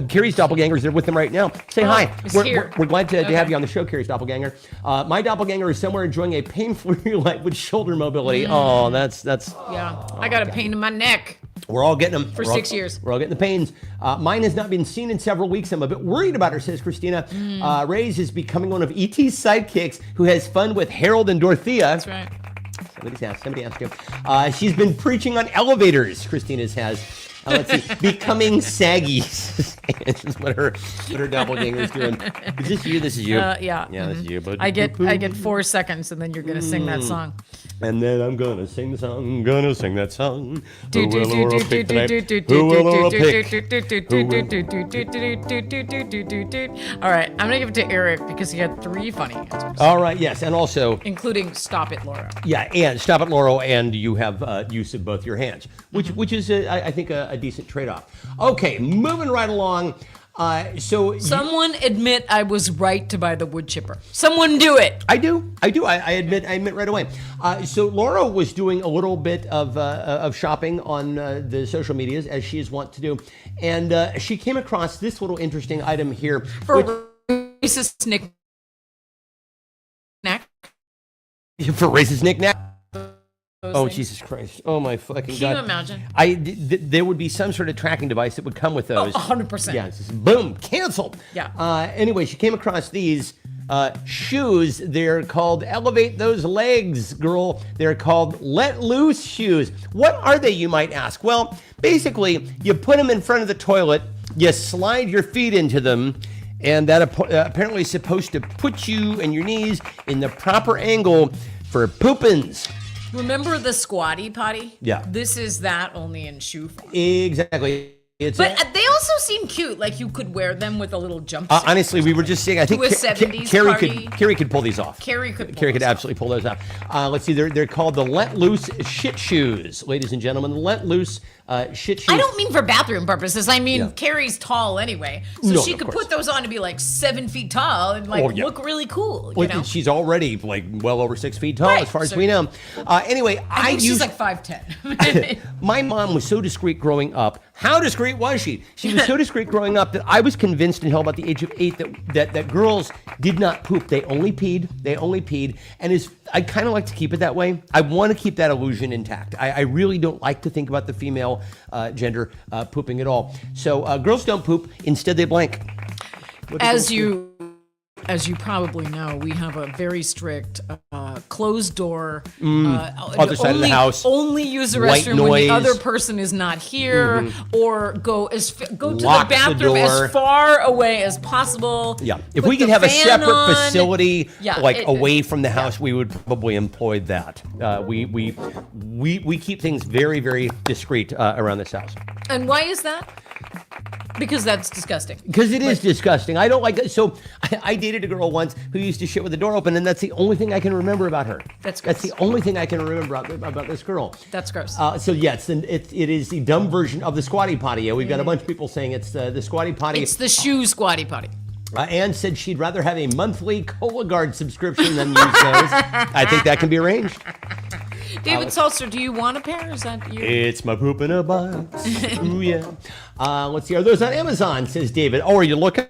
Carrie's doppelganger is there with him right now. Say hi. he's We're here. glad to have you on the show, Carrie's doppelganger. My doppelganger is somewhere enjoying a pain-free life with shoulder mobility. Oh, that's. Yeah. I got a pain in my neck. We're all getting them. For We're all- 6 years. We're all getting the pains. Mine has not been seen in several weeks. I'm a bit worried about her, says Christina. Reyes is becoming one of E.T.'s sidekicks who has fun with Harold and Dorothea. That's right. Somebody asked you. She's been preaching on elevators, Christina's has. Let's see. Becoming saggy. This is what her doppelganger is doing. Is this you? This is you. Yeah. Yeah, this is you. But I get 4 seconds, and then you're gonna sing that song. And then I'm gonna sing the song. Gonna sing that song. Do, Who do, will do, Laura do, pick do, tonight? do, do, Who will do, Laura do, pick? do, do, do, Who do, will- do, do, do, do, do, do, do. All right, I'm gonna give it to Eric because he had 3 funny answers, All right. Yes, and also. including "Stop it, Laura." Yeah, and stop it, Laurel, and you have use of both your hands, which is, I think, a decent trade-off. Okay, moving right along. Someone admit I was right to buy the wood chipper. Someone do it. I do. I admit right away. So Laura was doing a little bit of shopping on the social medias, as she is wont to do, and she came across this little interesting item here. For racist knick-knack. For racist knick-knack. Oh, Jesus Christ. Oh, my fucking God. Can you imagine? There would be some sort of tracking device that would come with those. 100%. Yeah, it's just boom, canceled. Yeah. Anyway, she came across these shoes. They're called Elevate Those Legs, girl. They're called Let Loose shoes. What are they, you might ask? Well, basically, you put them in front of the toilet, you slide your feet into them, and that apparently is supposed to put you and your knees in the proper angle for poopins. Remember the squatty potty? Yeah. This is that only in shoe form. Exactly. But they also seem cute. Like you could wear them with a little jumpsuit. Honestly, we were just saying. I think To a 70s party. Carrie could pull these off. Carrie could Absolutely pull those off. Let's see. They're called the Let Loose Shit Shoes, ladies and gentlemen. The Let Loose Shit Shoes. I don't mean for bathroom purposes. I mean, Yeah. Carrie's tall anyway. So No, she of could course. put those on to be like 7 feet tall and like Oh, yeah. look really cool. You Well, know? she's already like well over 6 feet tall, Right, as far as so- we know. Anyway, I think she's used. like 5'10". My mom was so discreet growing up. How discreet was she? She was so discreet growing up that I was convinced until about the age of 8 that girls did not poop. They only peed. And I kind of like to keep it that way. I want to keep that illusion intact. I really don't like to think about the female gender pooping at all. So girls don't poop. Instead, they blank. What do girls do? As you probably know, we have a very strict closed door. Other side of the house. Only use the White restroom when noise. the other person is not here, or go to Lock the the bathroom door. as far away as possible. Yeah, if Put we could the have a fan separate on. facility, Yeah, away from the house, we would probably employ that. We keep things very, very discreet around this house And why is that? Because that's disgusting. because it is disgusting. I don't like it. So I dated a girl once who used to shit with the door open, and that's the only thing I can remember about her. That's the only thing I can remember about this girl. That's gross. So yes, it is the dumb version of the squatty potty. We've got a bunch of people saying it's the squatty potty. It's the shoe squatty potty. Anne said she'd rather have a monthly Cologuard subscription than use those. I think that can be arranged. David Salzer, do you want a pair? Is that you? It's my poop in a box. Ooh, yeah. Let's see. Are those on Amazon? Says David. Oh, are you looking?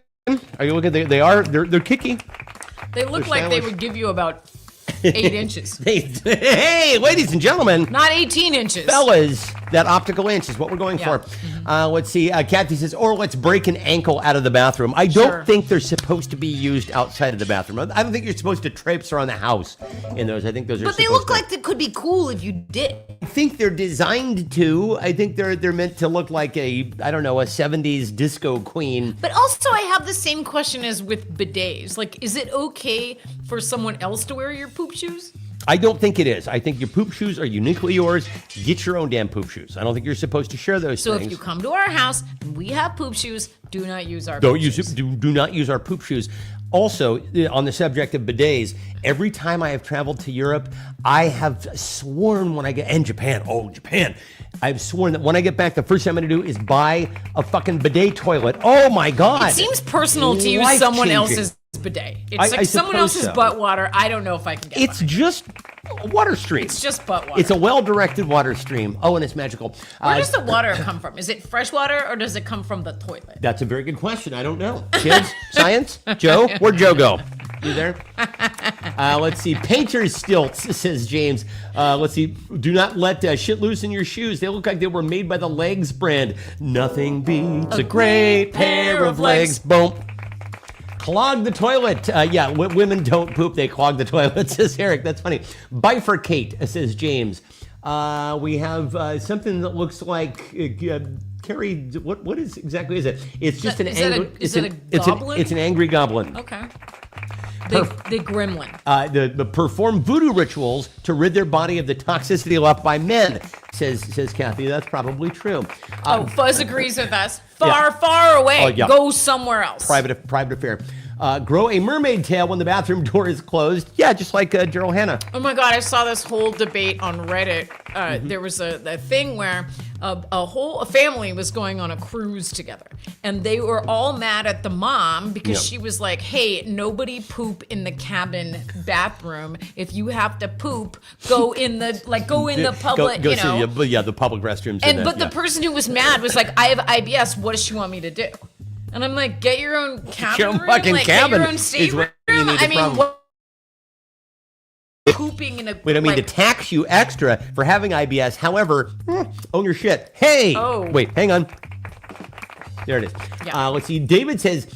Are you looking? They are. They're kicky. They look They're like they stylish. would give you about 8 inches. Hey, ladies and gentlemen. Not 18 inches. Fellas, that optical inch is what we're going Yeah. for. Let's see. Kathy says, or let's break an ankle out of the bathroom. I don't Sure. think they're supposed to be used outside of the bathroom. I don't think you're supposed to traipse around the house in those. I think those are. But they supposed look to- like they could be cool if you did. I think they're designed to. I think they're meant to look like a 70s disco queen. But also, I have the same question as with bidets. Like, is it okay for someone else to wear your poop shoes? I don't think it is. I think your poop shoes are uniquely yours. Get your own damn poop shoes. I don't think you're supposed to share those So things. if you come to our house and we have poop shoes, do not use our Don't poop use shoes. do not use our poop shoes. Also, on the subject of bidets, every time I have traveled to Europe, I have sworn when I get and Japan, I've sworn that when I get back, the first thing I'm going to do is buy a fucking bidet toilet. Oh my god! It seems personal to use someone else's bidet. It's I like someone suppose else's so. butt water. I don't know if I can get It's behind. just a water stream. It's just butt water. It's a well-directed water stream. Oh, and it's magical. Where does the water come from? Is it fresh water or does it come from the toilet? That's a very good question. I don't know. Kids, science, Joe, where'd Joe go? You there? Let's see. Painter's stilts, says James. Let's see. Do not let shit loose in your shoes. They look like they were made by the Legs brand. Nothing beats a great pair of legs. Boom. Clog the toilet. Women don't poop. They clog the toilet, says Eric. That's funny. Bifurcate, says James. We have something that looks like... Carrie, what is exactly is it? It's just an angry. Is it a goblin? It's an angry goblin. Okay. They gremlin. The perform voodoo rituals to rid their body of the toxicity left by men. Says Kathy. That's probably true. Fuzz agrees with us. Far away. Oh, yeah. Go somewhere else. Private affair. Grow a mermaid tail when the bathroom door is closed. Yeah, just like Daryl Hannah. Oh my God, I saw this whole debate on Reddit. Mm-hmm. There was a thing where a family was going on a cruise together. And they were all mad at the mom because Yeah. she was like, hey, nobody poop in the cabin bathroom. If you have to poop, go in the public, Go you know. see the public restrooms. But the person who was mad was like, I have IBS. What does she want me to do? And I'm like, get your own cabin Your own room, fucking like, cabin get your own is stateroom. what you need I to mean, problem. what? Pooping in a. We don't mean to like, tax you extra for having IBS. However, own your shit. Hey! Oh. Wait, hang on. There it is. Yeah. Let's see. David says,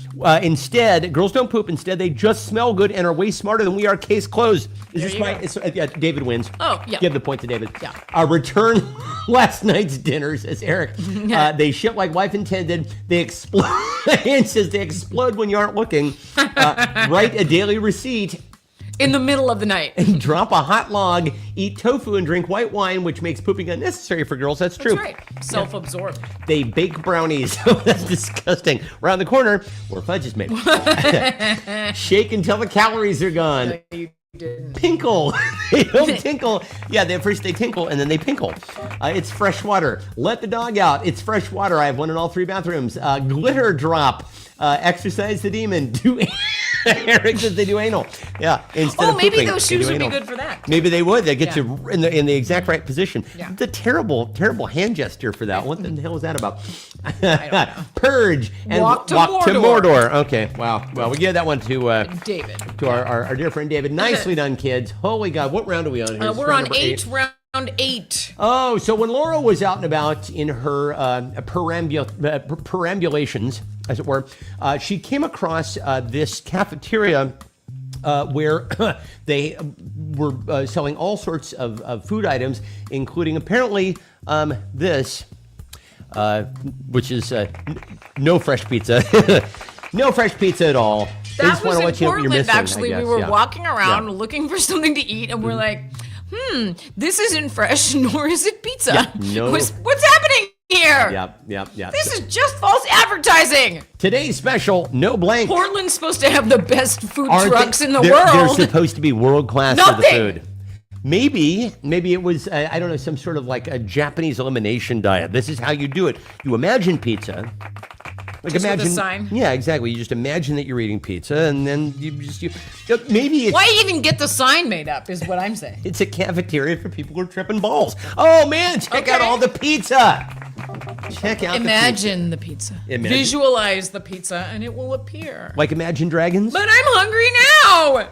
instead, girls don't poop. Instead, they just smell good and are way smarter than we are. Case closed. Is There this you right? go. Yeah, David wins. Oh, yeah. Give the point to David. Yeah. Return last night's dinner, says Eric. They ship like wife intended. They explode. And says they explode when you aren't looking. Write a daily receipt. In the middle of the night. Drop a hot log, eat tofu, and drink white wine, which makes pooping unnecessary for girls. That's true. That's right. Self-absorbed. They bake brownies. Oh, that's disgusting. Around the corner, where fudge is made. Shake until the calories are gone. No, you didn't. Pinkle. They don't tinkle. Yeah, first they tinkle and then they pinkle. It's fresh water. Let the dog out. It's fresh water. I have one in all 3 bathrooms. Glitter drop. Exercise the demon. Do Eric says they do anal. Yeah. Instead of maybe pooping, those they do shoes would be anal. good for that. Maybe they would. They get Yeah. you in the exact right position. Yeah. It's a terrible hand gesture for that. What the hell is that about? I don't know. Purge and Walk to Mordor. Mordor. Okay. Wow. Well, we give that one to David. our dear friend David. Nicely done, kids. Holy God. What round are we on here? It's We're round on number 8, round 8. Oh, so when Laura was out and about in her perambulations, as it were, she came across this cafeteria where they were selling all sorts of food items, including apparently this, which is no fresh pizza. No fresh pizza at all. They That just wanna was in let you know what you're Portland, missing, I actually. guess. We were Yeah. walking around Yeah. looking for something to eat, and we're like, this isn't fresh, nor is it pizza. Yeah, no. What's happening here? Yep. This is just false advertising. Today's special, no blank. Portland's supposed to have the best food Aren't trucks they- in the they're world. supposed to be world class for the Nothing. food. Maybe it was I don't know, some sort of like a Japanese elimination diet. This is how you do it. You imagine pizza. Like Just with a imagine, sign? Yeah, exactly. You just imagine that you're eating pizza, and then maybe it's Why even get the sign made up is what I'm saying. it's a cafeteria for people who are tripping balls. Oh man, check out Okay. all the pizza. Check out Imagine the pizza. Imagine. Visualize the pizza, and it will appear. like Imagine Dragons. But I'm hungry now.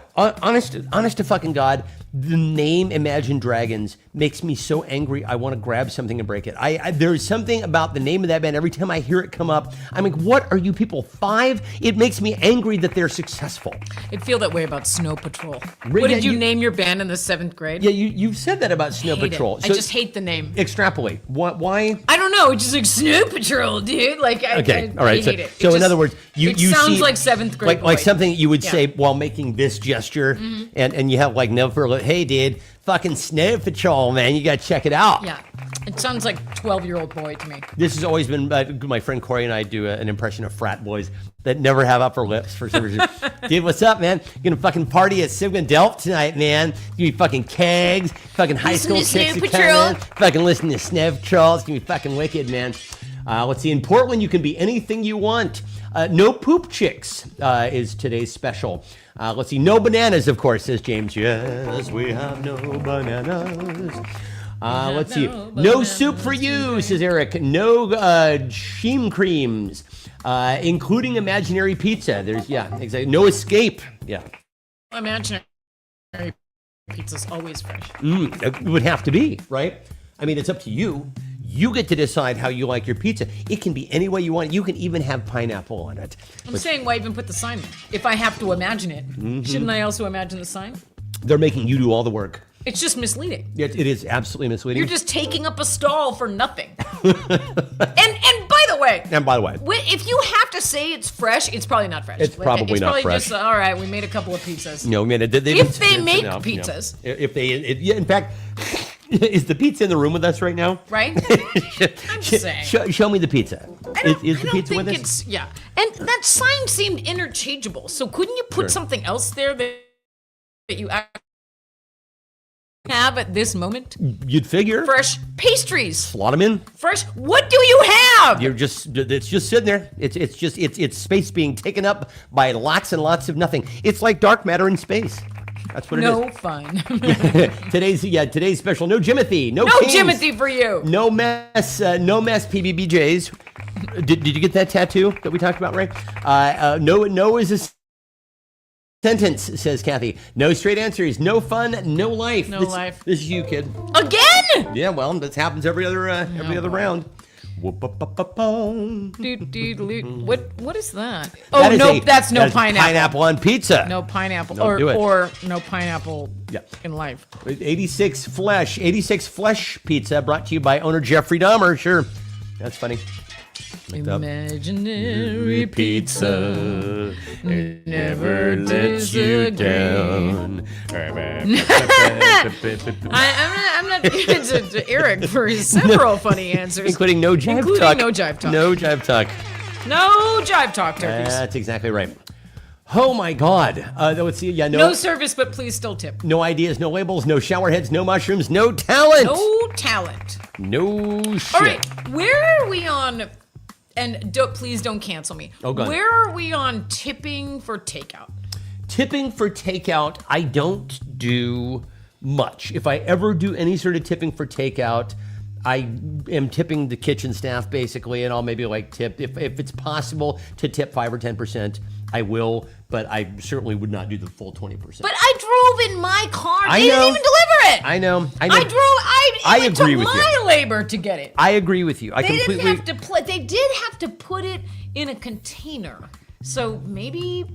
Honest to fucking God, the name Imagine Dragons makes me so angry. I want to grab something and break it. There's something about the name of that band. Every time I hear it come up, I'm like, what are you people, 5? It makes me angry that they're successful. I'd feel that way about Snow Patrol. Really? What did Yeah, you you- name your band in the 7th grade? Yeah, you've said that about Snow Hate it. Patrol. I just hate the name. Extrapolate. Why? I don't know. It's just like Snow Patrol, dude. Like, Okay, I all right. hate it. So It in other words, you sounds see, like 7th grade. like boy. something you would Yeah. say while making this gesture, and you have like never, hey, dude, fucking Snow Patrol, man, you got to check it out. Yeah, it sounds like 12-year-old boy to me. This has always been my friend Corey and I do an impression of frat boys that never have upper lips for some reason. Dude, what's up, man? You're gonna fucking party at Sigma Delp tonight, man. You be fucking kegs, fucking high Listen school to chicks Snow who come Patrol. in, fucking listen to Snow Patrol. It's gonna be fucking wicked, man. Let's see. In Portland, you can be anything you want. No poop chicks is today's special. Let's see. No bananas, of course, says James. Yes, we have no bananas. Let's see. no No soup for you, says Eric. No sheem creams, including imaginary pizza. There's, yeah, exactly. No escape. Yeah. Imaginary pizza's always fresh. It would have to be, right? I mean, it's up to you. You get to decide how you like your pizza. It can be any way you want. You can even have pineapple on it. I'm saying, why even put the sign there? If I have to imagine it, Mm-hmm. shouldn't I also imagine the sign? They're making you do all the work. It's just misleading. It is absolutely misleading. You're just taking up a stall for nothing. and by the way, And by the way, if you have to say it's fresh, it's probably not fresh. It's probably it's not probably fresh. just all right. We made a couple of pizzas. no, man. If they make no, pizzas. no. If they, yeah, in fact, is the pizza in the room with us right now? Right? I'm just saying. Show me the pizza. I Is the don't pizza think with us? it's yeah. And that sign seemed interchangeable. So couldn't you put Sure. something else there that you actually have at this moment? You'd figure. Fresh pastries. Slot them in. Fresh. What do you have? It's just sitting there. It's space being taken up by lots and lots of nothing. It's like dark matter in space. That's what it no is. fun. Today's special. No Jimothy. No no Kings. Jimothy for you. No mess. No mess. PBBJs. Did you get that tattoo that we talked about, Ray? No is a sentence, says Kathy. No straight answers. No fun. No life. No this, life. This is you, kid. Again? Yeah, well, this happens every other round. What is that? Oh, nope, that's no pineapple. Pineapple on pizza. No pineapple. Don't do it. Or no pineapple Yeah. in life. 86 Flesh Pizza, brought to you by owner Jeffrey Dahmer. Sure. That's funny. Imaginary pizza never disagree. I'm not giving it to Eric for his several funny answers. Including no jive Including talk. no jive talk. No jive talk. No jive talk, turkeys. That's exactly right. Oh my God. Let's see. Yeah, No service, but please still tip. no ideas, no labels, no shower heads, no mushrooms, no talent. No talent. No shit. All right, where are we on? And please don't cancel me. Oh, God. Where are we on tipping for takeout? Tipping for takeout, I don't do much. If I ever do any sort of tipping for takeout, I am tipping the kitchen staff basically, and I'll maybe like tip if it's possible to tip 5 or 10%. I will, but I certainly would not do the full 20%. But I drove in my car. I They know. didn't even deliver it. I know. I it agree took with my you. labor to get it. I agree with you. I They completely. didn't have to They did have to put it in a container. So maybe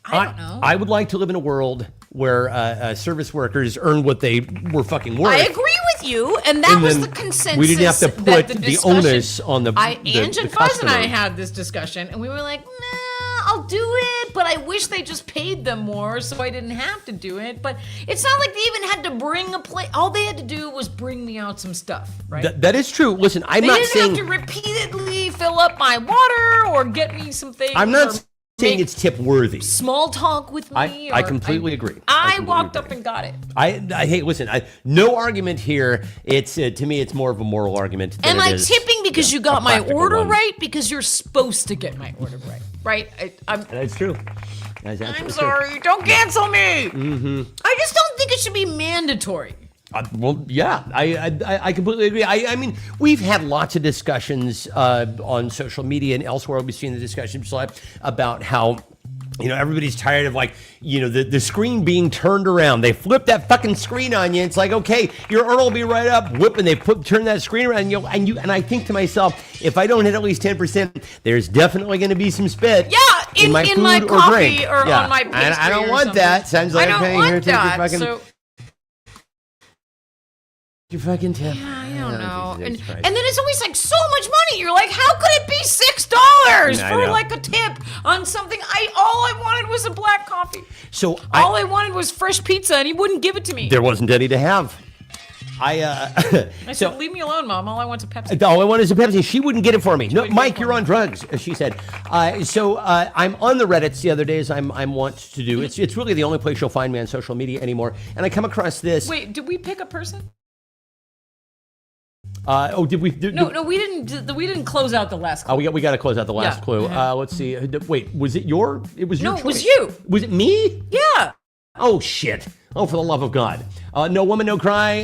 I don't know. I would like to live in a world where service workers earn what they were fucking worth. I agree with you, and that And was then the consensus. we didn't have to that put the discussion- onus on the Ange and Fuzz and I customer. had this discussion, and we were like, nah, I'll do it, but I wish they just paid them more so I didn't have to do it. But it's not like they even had to bring a plate. All they had to do was bring me out some stuff, right? That is true. Listen, I'm They not didn't saying have to repeatedly fill up my water or get me some things. I'm or not saying make it's tip worthy. small talk with me. I or- completely agree. I I completely walked agree. up and got it. Hey, listen. No argument here. It's to me, it's more of a moral argument. Than Am it I is tipping because you a got my practical order one. right? Because you're supposed to get my order right, right? That's true. That's absolutely I'm true. sorry. Don't cancel me. Mm-hmm. I just don't think it should be mandatory. Well, yeah, I completely agree. I mean, we've had lots of discussions on social media and elsewhere. We've seen the discussions about how, everybody's tired of the screen being turned around. They flip that fucking screen on you. It's like, okay, your order will be right up. Whip, and they turn that screen around. And I think to myself, if I don't hit at least 10%, there's definitely going to be some spit. Yeah, in my food or coffee drink. or Yeah. on my And pastry I don't or want something. that. Sounds like I don't hey, want here, take that. your fucking tip. I don't know. And Jesus Christ. then it's always like so much money. You're like, how could it be $6 I for know. like a tip on something? All I wanted was a black coffee. So All I wanted was fresh pizza, and he wouldn't give it to me. there wasn't any to have. I said, leave me alone, Mom. All I want is a Pepsi. All I want is a Pepsi. She wouldn't get it for me. No, Mike, you're on drugs, she said. I'm on the Reddits the other days. I'm want to do. It's really the only place you'll find me on social media anymore. And I come across this. Wait, did we pick a person? Did we? No, we didn't. We didn't close out the last clue. We got to close out the last Yeah. clue. Uh-huh. Let's see. Wait, was it your? It was your No, it was choice. you. Was it me? Yeah. Oh shit! Oh, for the love of God! No woman, no cry.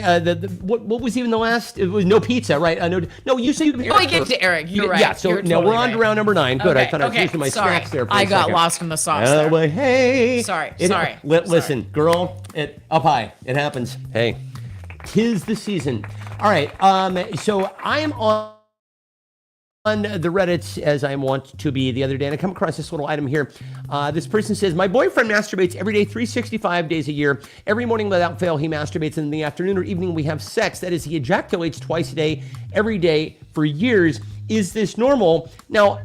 What was even the last? It was no pizza, right? No. You said you. Oh, I get to Eric. You're right. Yeah. So You're now totally we're on to right. round number 9. Good. I Okay, thought I was okay, losing my sorry. snacks there. For I a got second. lost in the sauce there. Well, hey. Sorry. Listen, girl. Up high. It happens. Hey, 'tis the season. All right. So I am on the Reddits as I want to be the other day, and I come across this little item here. This person says, my boyfriend masturbates every day, 365 days a year. Every morning without fail, he masturbates. In the afternoon or evening, we have sex. That is, he ejaculates twice a day, every day for years. Is this normal? Now,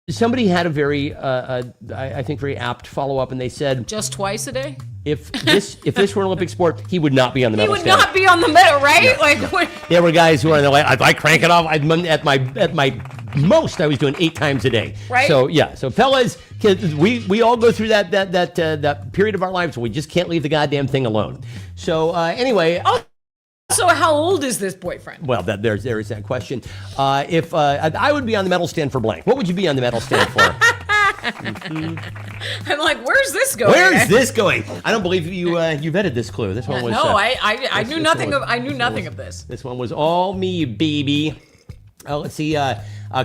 somebody had a very, I think, very apt follow-up, and they said, Just twice a day? if this were an Olympic sport, he would not be on the He medal would stand. not be on the medal, right? Like, what? There were guys who were on the way. I crank it off. At my most, I was doing 8 times a day. Right. So yeah. So fellas, we all go through that period of our lives where we just can't leave the goddamn thing alone. So anyway. So how old is this boyfriend? Well, there is that question. If I would be on the medal stand for blank, what would you be on the medal stand for? I'm like, where's this going? Where's this going? I don't believe you vetted this clue. This one was No, I knew this nothing one- of. I knew nothing of this. This one was all me, baby. Let's see.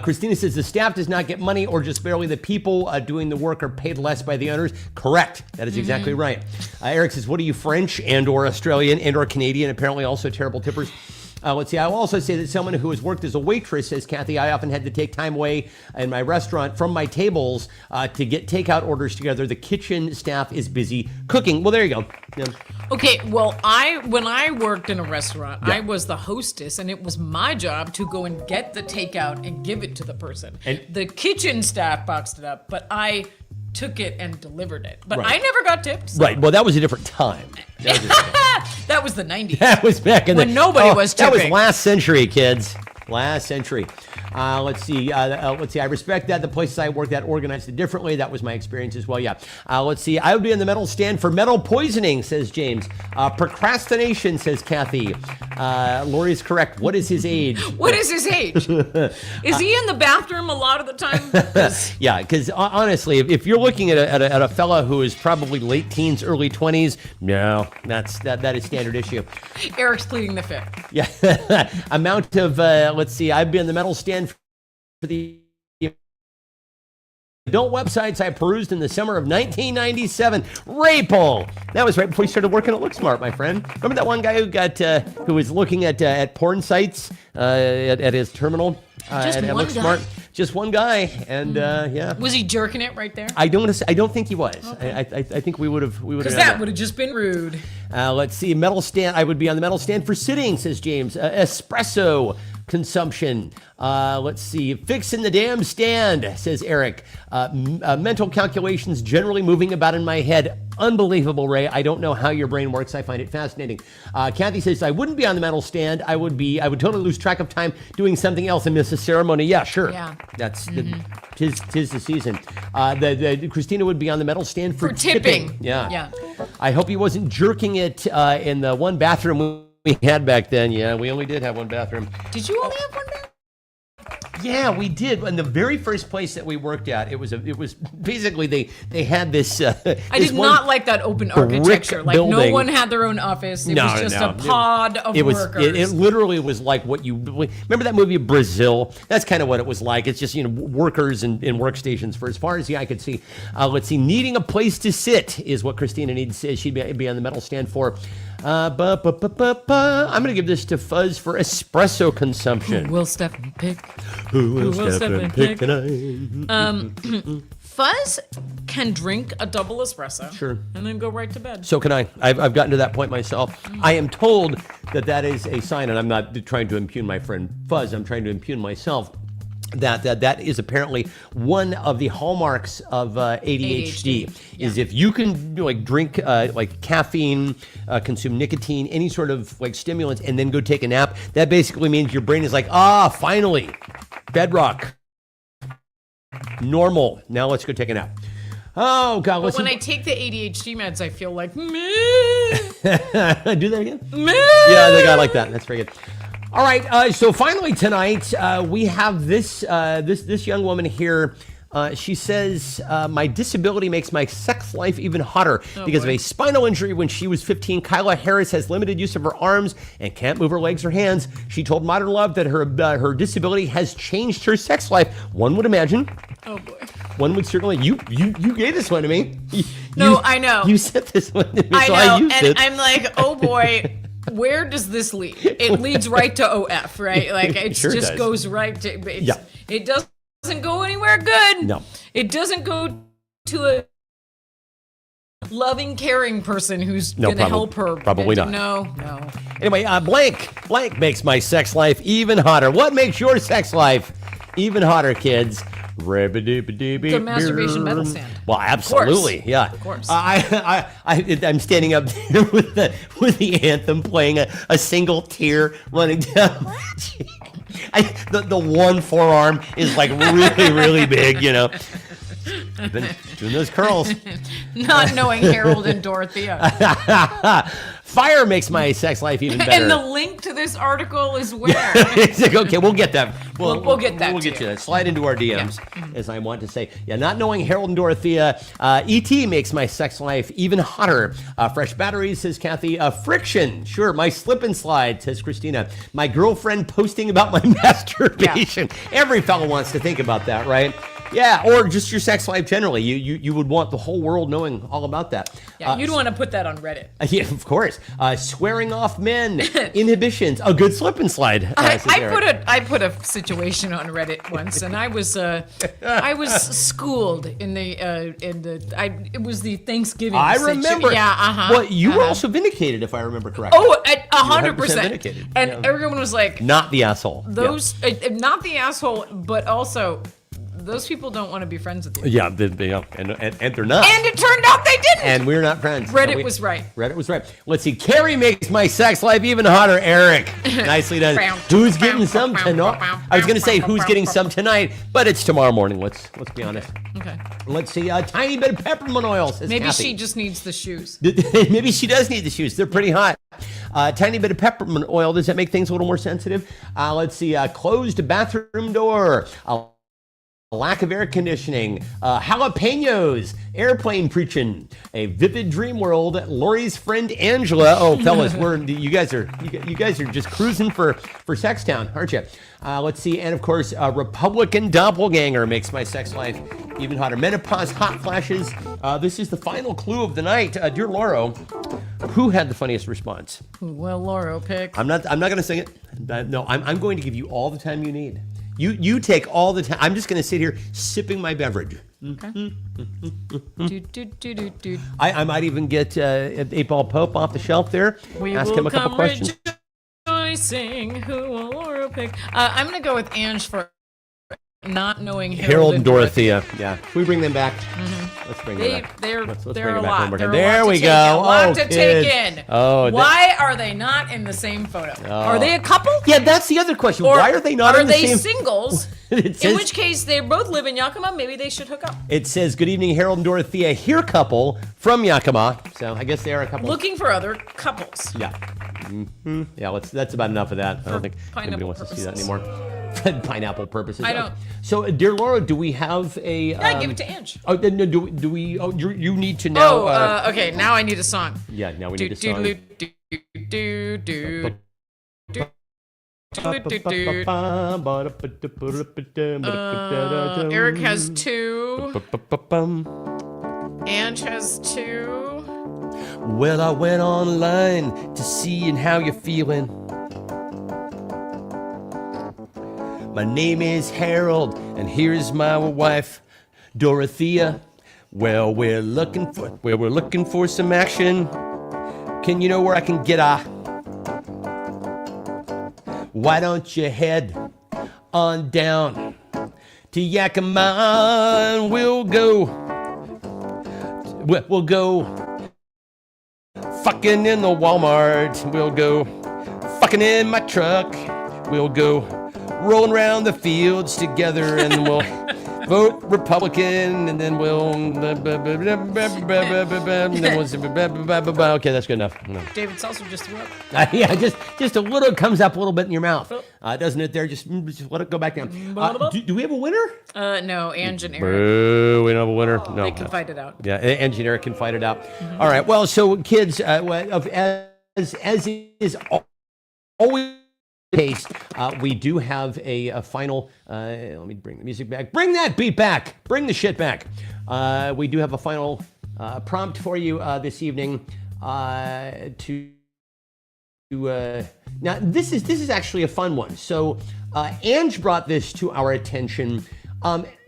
Christina says the staff does not get money, or just barely. The people doing the work are paid less by the owners. Correct. That is exactly right. Eric says, "What are you, French and/or Australian and/or Canadian? Apparently, also terrible tippers." Let's see. I will also say that someone who has worked as a waitress, says Kathy, I often had to take time away in my restaurant from my tables to get takeout orders together. The kitchen staff is busy cooking. Well, there you go. Yeah. Okay, well, when I worked in a restaurant, I was the hostess, and it was my job to go and get the takeout and give it to the person. And the kitchen staff boxed it up, but I took it and delivered it. But Right. I never got tipped. So. Right. Well, that was a different time. That was the 90s. That was back in When the nobody was That was tipping. last century, kids. Last century. Let's see. I respect that the places I worked at organized it differently. That was my experience as well. Yeah. Let's see. I would be in the metal stand for metal poisoning, says James. Procrastination, says Kathy. Lori's correct. What is his age? What is his age? Is he in the bathroom a lot of the time? 'Cause Yeah, because honestly, if you're looking at a fella who is probably late teens, early 20s, no, that is standard issue. Eric's pleading the fifth. Yeah, amount of let's see. I've been in the metal stand for the adult websites I perused in the summer of 1997. Rapel. That was right before you started working at Looksmart, my friend. Remember that one guy who was looking at porn sites at his terminal Just at one Looksmart? guy? Just one guy, and yeah. Was he jerking it right there? I don't think he was. I think we would have. Because that would have just been rude. Let's see. Metal stand. I would be on the metal stand for sitting, says James. Espresso consumption. Let's see. Fixing the damn stand, says Eric. Mental calculations generally moving about in my head. Unbelievable, Ray. I don't know how your brain works. I find it fascinating. Kathy says, I wouldn't be on the metal stand. I would totally lose track of time doing something else and miss a ceremony. Yeah, sure. Yeah. That's tis the season. The Christina would be on the metal stand for tipping. Yeah. Yeah. I hope he wasn't jerking it in the one bathroom we had back then. Yeah, we only did have one bathroom. Did you only have one bathroom? Yeah, we did. In the very first place that we worked at, it was basically they had this. I did not like that open architecture. Like no building. one had their own office. It was just a pod of workers. It literally was like what you remember that movie Brazil. That's kind of what it was like. It's just workers and workstations for as far as the eye could see. Let's see, needing a place to sit is what Christina needs. She'd be on the metal stand for. I'm going to give this to Fuzz for espresso consumption. Will Stefan pick? Who will Stefan pick pick? tonight? Fuzz can drink a double espresso. Sure. And then go right to bed. So can I. I've gotten to that point myself. I am told that is a sign, and I'm not trying to impugn my friend Fuzz. I'm trying to impugn myself. That is apparently one of the hallmarks of ADHD. Is if you can drink like caffeine, consume nicotine, any sort of stimulant, and then go take a nap, that basically means your brain is like, finally, bedrock, normal. Now let's go take a nap. Oh God! But when I take the ADHD meds, I feel like meh. Do that again. Meh. Yeah, they got like that. That's very good. All right, so finally tonight we have this young woman here. She says, my disability makes my sex life even hotter because of a spinal injury when she was 15. Kyla Harris has limited use of her arms and can't move her legs or hands. She told Modern Love that her disability has changed her sex life. One would imagine. Oh boy. One would certainly. You gave this one to me. No, I know. You sent this one to me, I so know, I used and it. I'm like, oh boy. Where does this lead? It leads right to OF, right? Like it sure just does. goes right to. Yeah. It doesn't go anywhere good. No. It doesn't go to a loving, caring person who's going to help her. Probably not. No. Anyway, blank makes my sex life even hotter. What makes your sex life even hotter, kids? The masturbation metal stand. Well, absolutely, yeah. Of course. I'm standing up there with the anthem playing, a single tear running down my cheek. The one forearm is like really, really big, I've been doing those curls. Not knowing Harold and Dorothea. Fire makes my sex life even better. And the link to this article is where? It's like, okay, we'll get that. We'll get that We'll get too. you that. Slide into our DMs, as I want to say. Yeah, not knowing Harold and Dorothea. E.T. makes my sex life even hotter. Fresh batteries, says Kathy. Friction, sure. My slip and slide, says Christina. My girlfriend posting about my masturbation. Every fellow wants to think about that, right? Yeah, or just your sex life generally. You would want the whole world knowing all about that. Yeah, you'd want to put that on Reddit. Yeah, of course. Swearing off men, inhibitions, a good slip and slide. says Eric. I put a situation on Reddit once, and I was schooled in it was the Thanksgiving. I remember. Yeah, Well, you were also vindicated, if I remember correctly. Oh, 100%. 100% vindicated. And Yeah. everyone was like, Not the asshole. those, not the asshole, but also those people don't want to be friends with you. Yeah, and they're not. And it turned out they didn't. And we're not friends. Reddit was right. Reddit was right. Let's see. Carrie makes my sex life even hotter. Eric, nicely done. Who's getting some tonight? I was going to say who's getting some tonight, but it's tomorrow morning. Let's be honest. Okay. Let's see. A tiny bit of peppermint oil. Says Maybe Kathy. she just needs the shoes. Maybe she does need the shoes. They're pretty hot. Tiny bit of peppermint oil. Does that make things a little more sensitive? Let's see. Closed bathroom door. Lack of air conditioning, jalapenos, airplane preaching, a vivid dream world. Lori's friend Angela. Oh, fellas, you guys are just cruising for Sextown, aren't you? Let's see, and of course, Republican doppelganger makes my sex life even hotter. Menopause hot flashes. This is the final clue of the night. Dear Laura, who had the funniest response? Well, Laura pick. I'm not going to sing it. No, I'm going to give you all the time you need. You take all the time. I'm just going to sit here sipping my beverage. Okay. I might even get 8-Ball Pope off the shelf there. Ask him a couple questions. Rejoicing, who will Laura pick? I'm going to go with Ange for not knowing Harold and Dorothea. Yeah. Can we bring them back? Let's bring them back. They're Let's a bring them back lot. one more time. They're a There lot we to go. take in. A lot Oh, to kids. take in. Oh, why are they not in the same photo? Are they a couple? Yeah, that's the other question. Or Why are they not in the same? Are they singles? It says- In which case, they both live in Yakima. Maybe they should hook up. It says, "Good evening, Harold and Dorothea, here couple from Yakima." So I guess they are a couple. Looking for other couples. Yeah. Yeah, that's about enough of that. I don't think anybody pineapple wants to see that purposes. anymore. Pineapple purposes. I don't. So, dear Laura, do we have a? I give it to Ange. Oh, no, do we? Oh, you need to know. Okay. Now I need a song. Yeah, now we need a song. Eric has 2. Ange has 2. Well, I went online to see and how you're feeling. My name is Harold, and here's my wife, Dorothea. Well, we're looking for some action. Can you know where I can get a? Why don't you head on down to Yakima and we'll go fucking in the Walmart. We'll go fucking in my truck. We'll go rolling around the fields together and we'll vote Republican and then we'll okay, that's good enough. No. David Seltzer just threw up. Yeah, just a little comes up a little bit in your mouth, doesn't it? There, just let it go back down. Do we have a winner? No, Ange and Eric. Boo, we don't have a winner. No, They can fight it out. yeah, Ange and Eric can fight it out. All right. Well, so kids, as is always the case, we do have a final. Let me bring the music back. Bring that beat back. Bring the shit back. We do have a final prompt for you this evening. Now this is actually a fun one. So Ange brought this to our attention.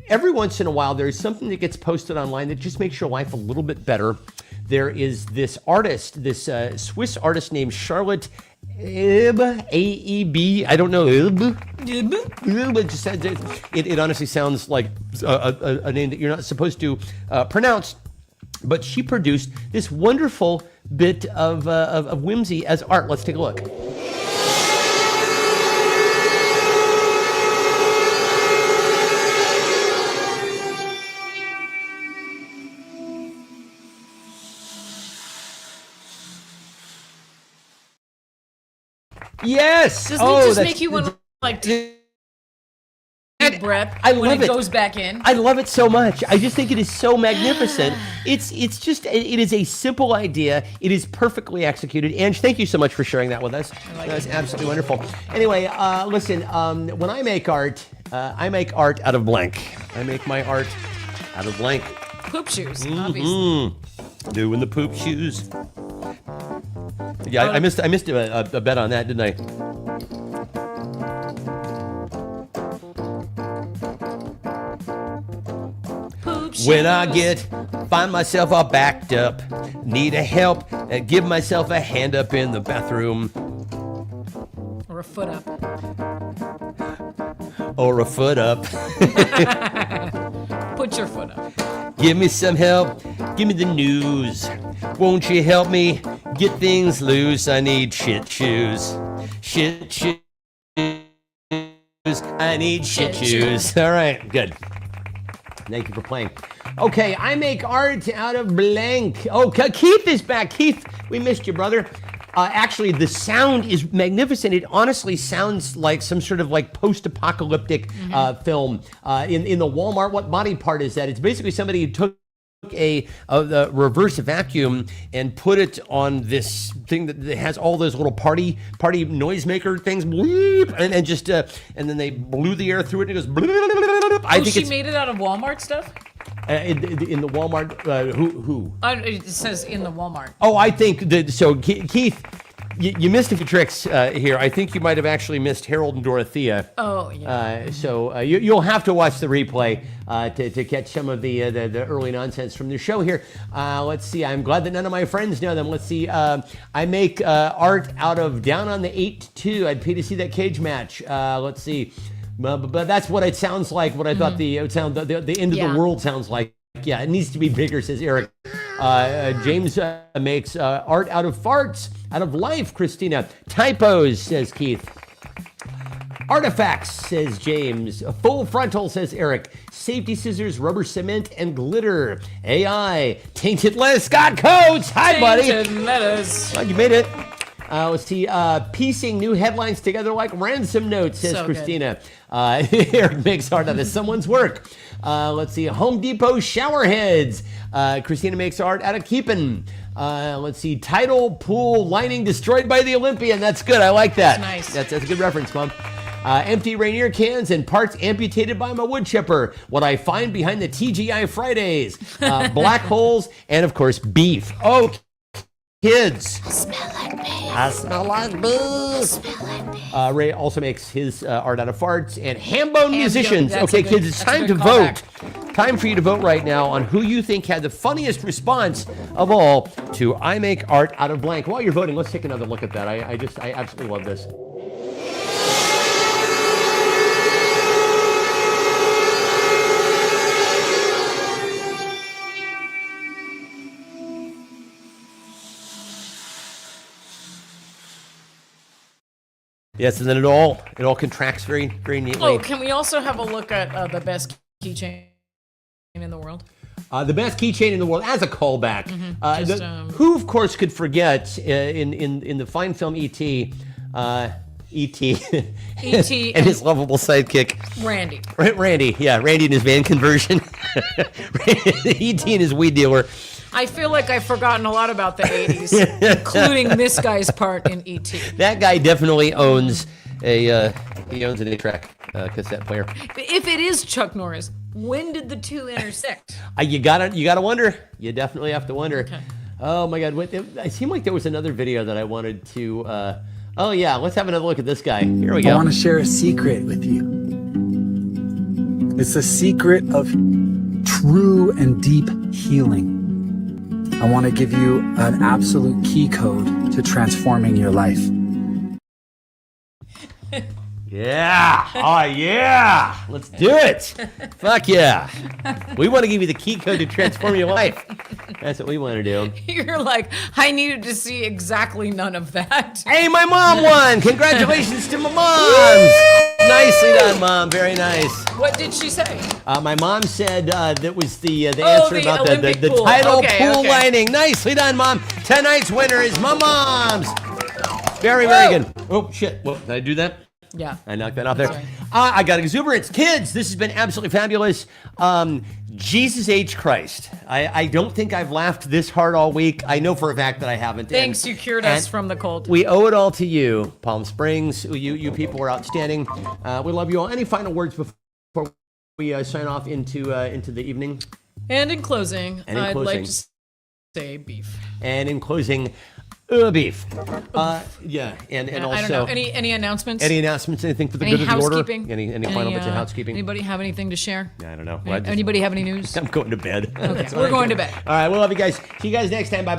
Every once in a while, there's something that gets posted online that just makes your life a little bit better. There is this artist, this Swiss artist named Charlotte Eb, A-E-B, I don't know, Eb. It just sounds, it honestly sounds like a name that you're not supposed to pronounce. But she produced this wonderful bit of whimsy as art. Let's take a look. Yes. Doesn't it just make you want to like take a breath I when love it it. goes back in? I love it so much. I just think it is so magnificent. It is a simple idea. It is perfectly executed. Ange, thank you so much for sharing that with us. That's absolutely wonderful. Anyway, listen, when I make art, I make art out of blank. I make my art out of blank. Poop shoes, obviously. Doing the poop shoes. Yeah, I missed a bet on that, didn't I? Poop shoes. When I find myself all backed up, need a help, give myself a hand up in the bathroom. Or a foot up. Or a foot up. Put your foot up. Give me some help. Give me the news. Won't you help me get things loose? I need shit shoes. Shit shoes. I need shit shoes. All right, good. Thank you for playing. Okay, I make art out of blank. Oh, Keith is back. Keith, we missed you, brother. Actually, the sound is magnificent. It honestly sounds like some sort of like post-apocalyptic film. In the Walmart, what body part is that? It's basically somebody who took a reverse vacuum and put it on this thing that has all those little party noisemaker things, bleep, and just and then they blew the air through it and it goes. Bleep. I think she it's made it out of Walmart stuff? in the Walmart. Who? It says in the Walmart. Oh, I think that. So Keith, you missed a few tricks here. I think you might have actually missed Harold and Dorothea. Oh, yeah. So you'll have to watch the replay to catch some of the early nonsense from the show here. Let's see. I'm glad that none of my friends know them. Let's see. I make art out of Down on the 8-2. I'd pay to see that cage match. Let's see. But that's what it sounds like. What I thought the end of the world sounds like. Yeah, it needs to be bigger, says Eric. James makes art out of farts, out of life, Christina. Typos, says Keith. Artifacts, says James. Full frontal, says Eric. Safety scissors, rubber cement, and glitter. AI. Tainted lettuce, Scott Coates. Hi, buddy. Tainted lettuce. Glad you made it. Let's see. Piecing new headlines together like ransom notes, says So Christina. Eric makes art out of someone's work. Let's see. Home Depot shower heads. Christina makes art out of keeping. Let's see. Tidal pool lining destroyed by the Olympian. That's good. I like that. Nice. That's a good reference, Mom. Empty Rainier cans and parts amputated by my wood chipper. What I find behind the TGI Fridays. Black holes and, of course, beef. Oh, kids. Smell like beef. I smell like beef. Smell like beef. Ray also makes his art out of farts and ham-bone musicians. that's Okay, a good- kids, it's that's a time to good vote. callback. Time for you to vote right now on who you think had the funniest response of all to I make art out of blank. While you're voting, let's take another look at that. I absolutely love this. Yes, and then it all contracts very, very neatly. Oh, can we also have a look at the best keychain in the world? The best keychain in the world as a callback. Who, of course, could forget in the fine film E.T. E.T. E.T. and his lovable sidekick, Randy. Randy. Yeah, Randy and his van conversion. E.T. and his weed dealer. I feel like I've forgotten a lot about the 80s, including this guy's part in E.T. That guy definitely owns an 8-track cassette player. If it is Chuck Norris, when did the two intersect? You gotta wonder. You definitely have to wonder. Okay. Oh my God! It seemed like there was another video that I wanted to. Oh yeah, let's have another look at this guy. Here we go. I want to share a secret with you. It's a secret of true and deep healing. I want to give you an absolute key code to transforming your life. Yeah. Oh, yeah. Let's do it. Fuck yeah. We want to give you the key code to transform your life. That's what we want to do. You're like, I needed to see exactly none of that. Hey, my mom won. Congratulations to my moms. Nicely done, Mom. Very nice. What did she say? My mom said that was the answer the about Olympic the pool. tidal Okay, pool okay. lining. Nicely done, Mom. Tonight's winner is my mom's. Very, very good. Oh, shit. Well, did I do that? Yeah. I knocked that off there. Sorry. I got exuberance. Kids, this has been absolutely fabulous. Jesus H. Christ. I don't think I've laughed this hard all week. I know for a fact that I haven't. Thanks, And- you cured us and from the cold. We owe it all to you, Palm Springs. You people are outstanding. We love you all. Any final words before we sign off into the evening? And in closing, And in I'd closing. like to say beef. And in closing, beef. Yeah, and I also don't know. Any announcements? any announcements? Anything for the Any good of the order? housekeeping? Any final bits of housekeeping? Anybody have anything to share? I don't know. Anybody have any news? I'm going to bed. Okay, we're going to bed. All right, we love you guys. See you guys next time. Bye.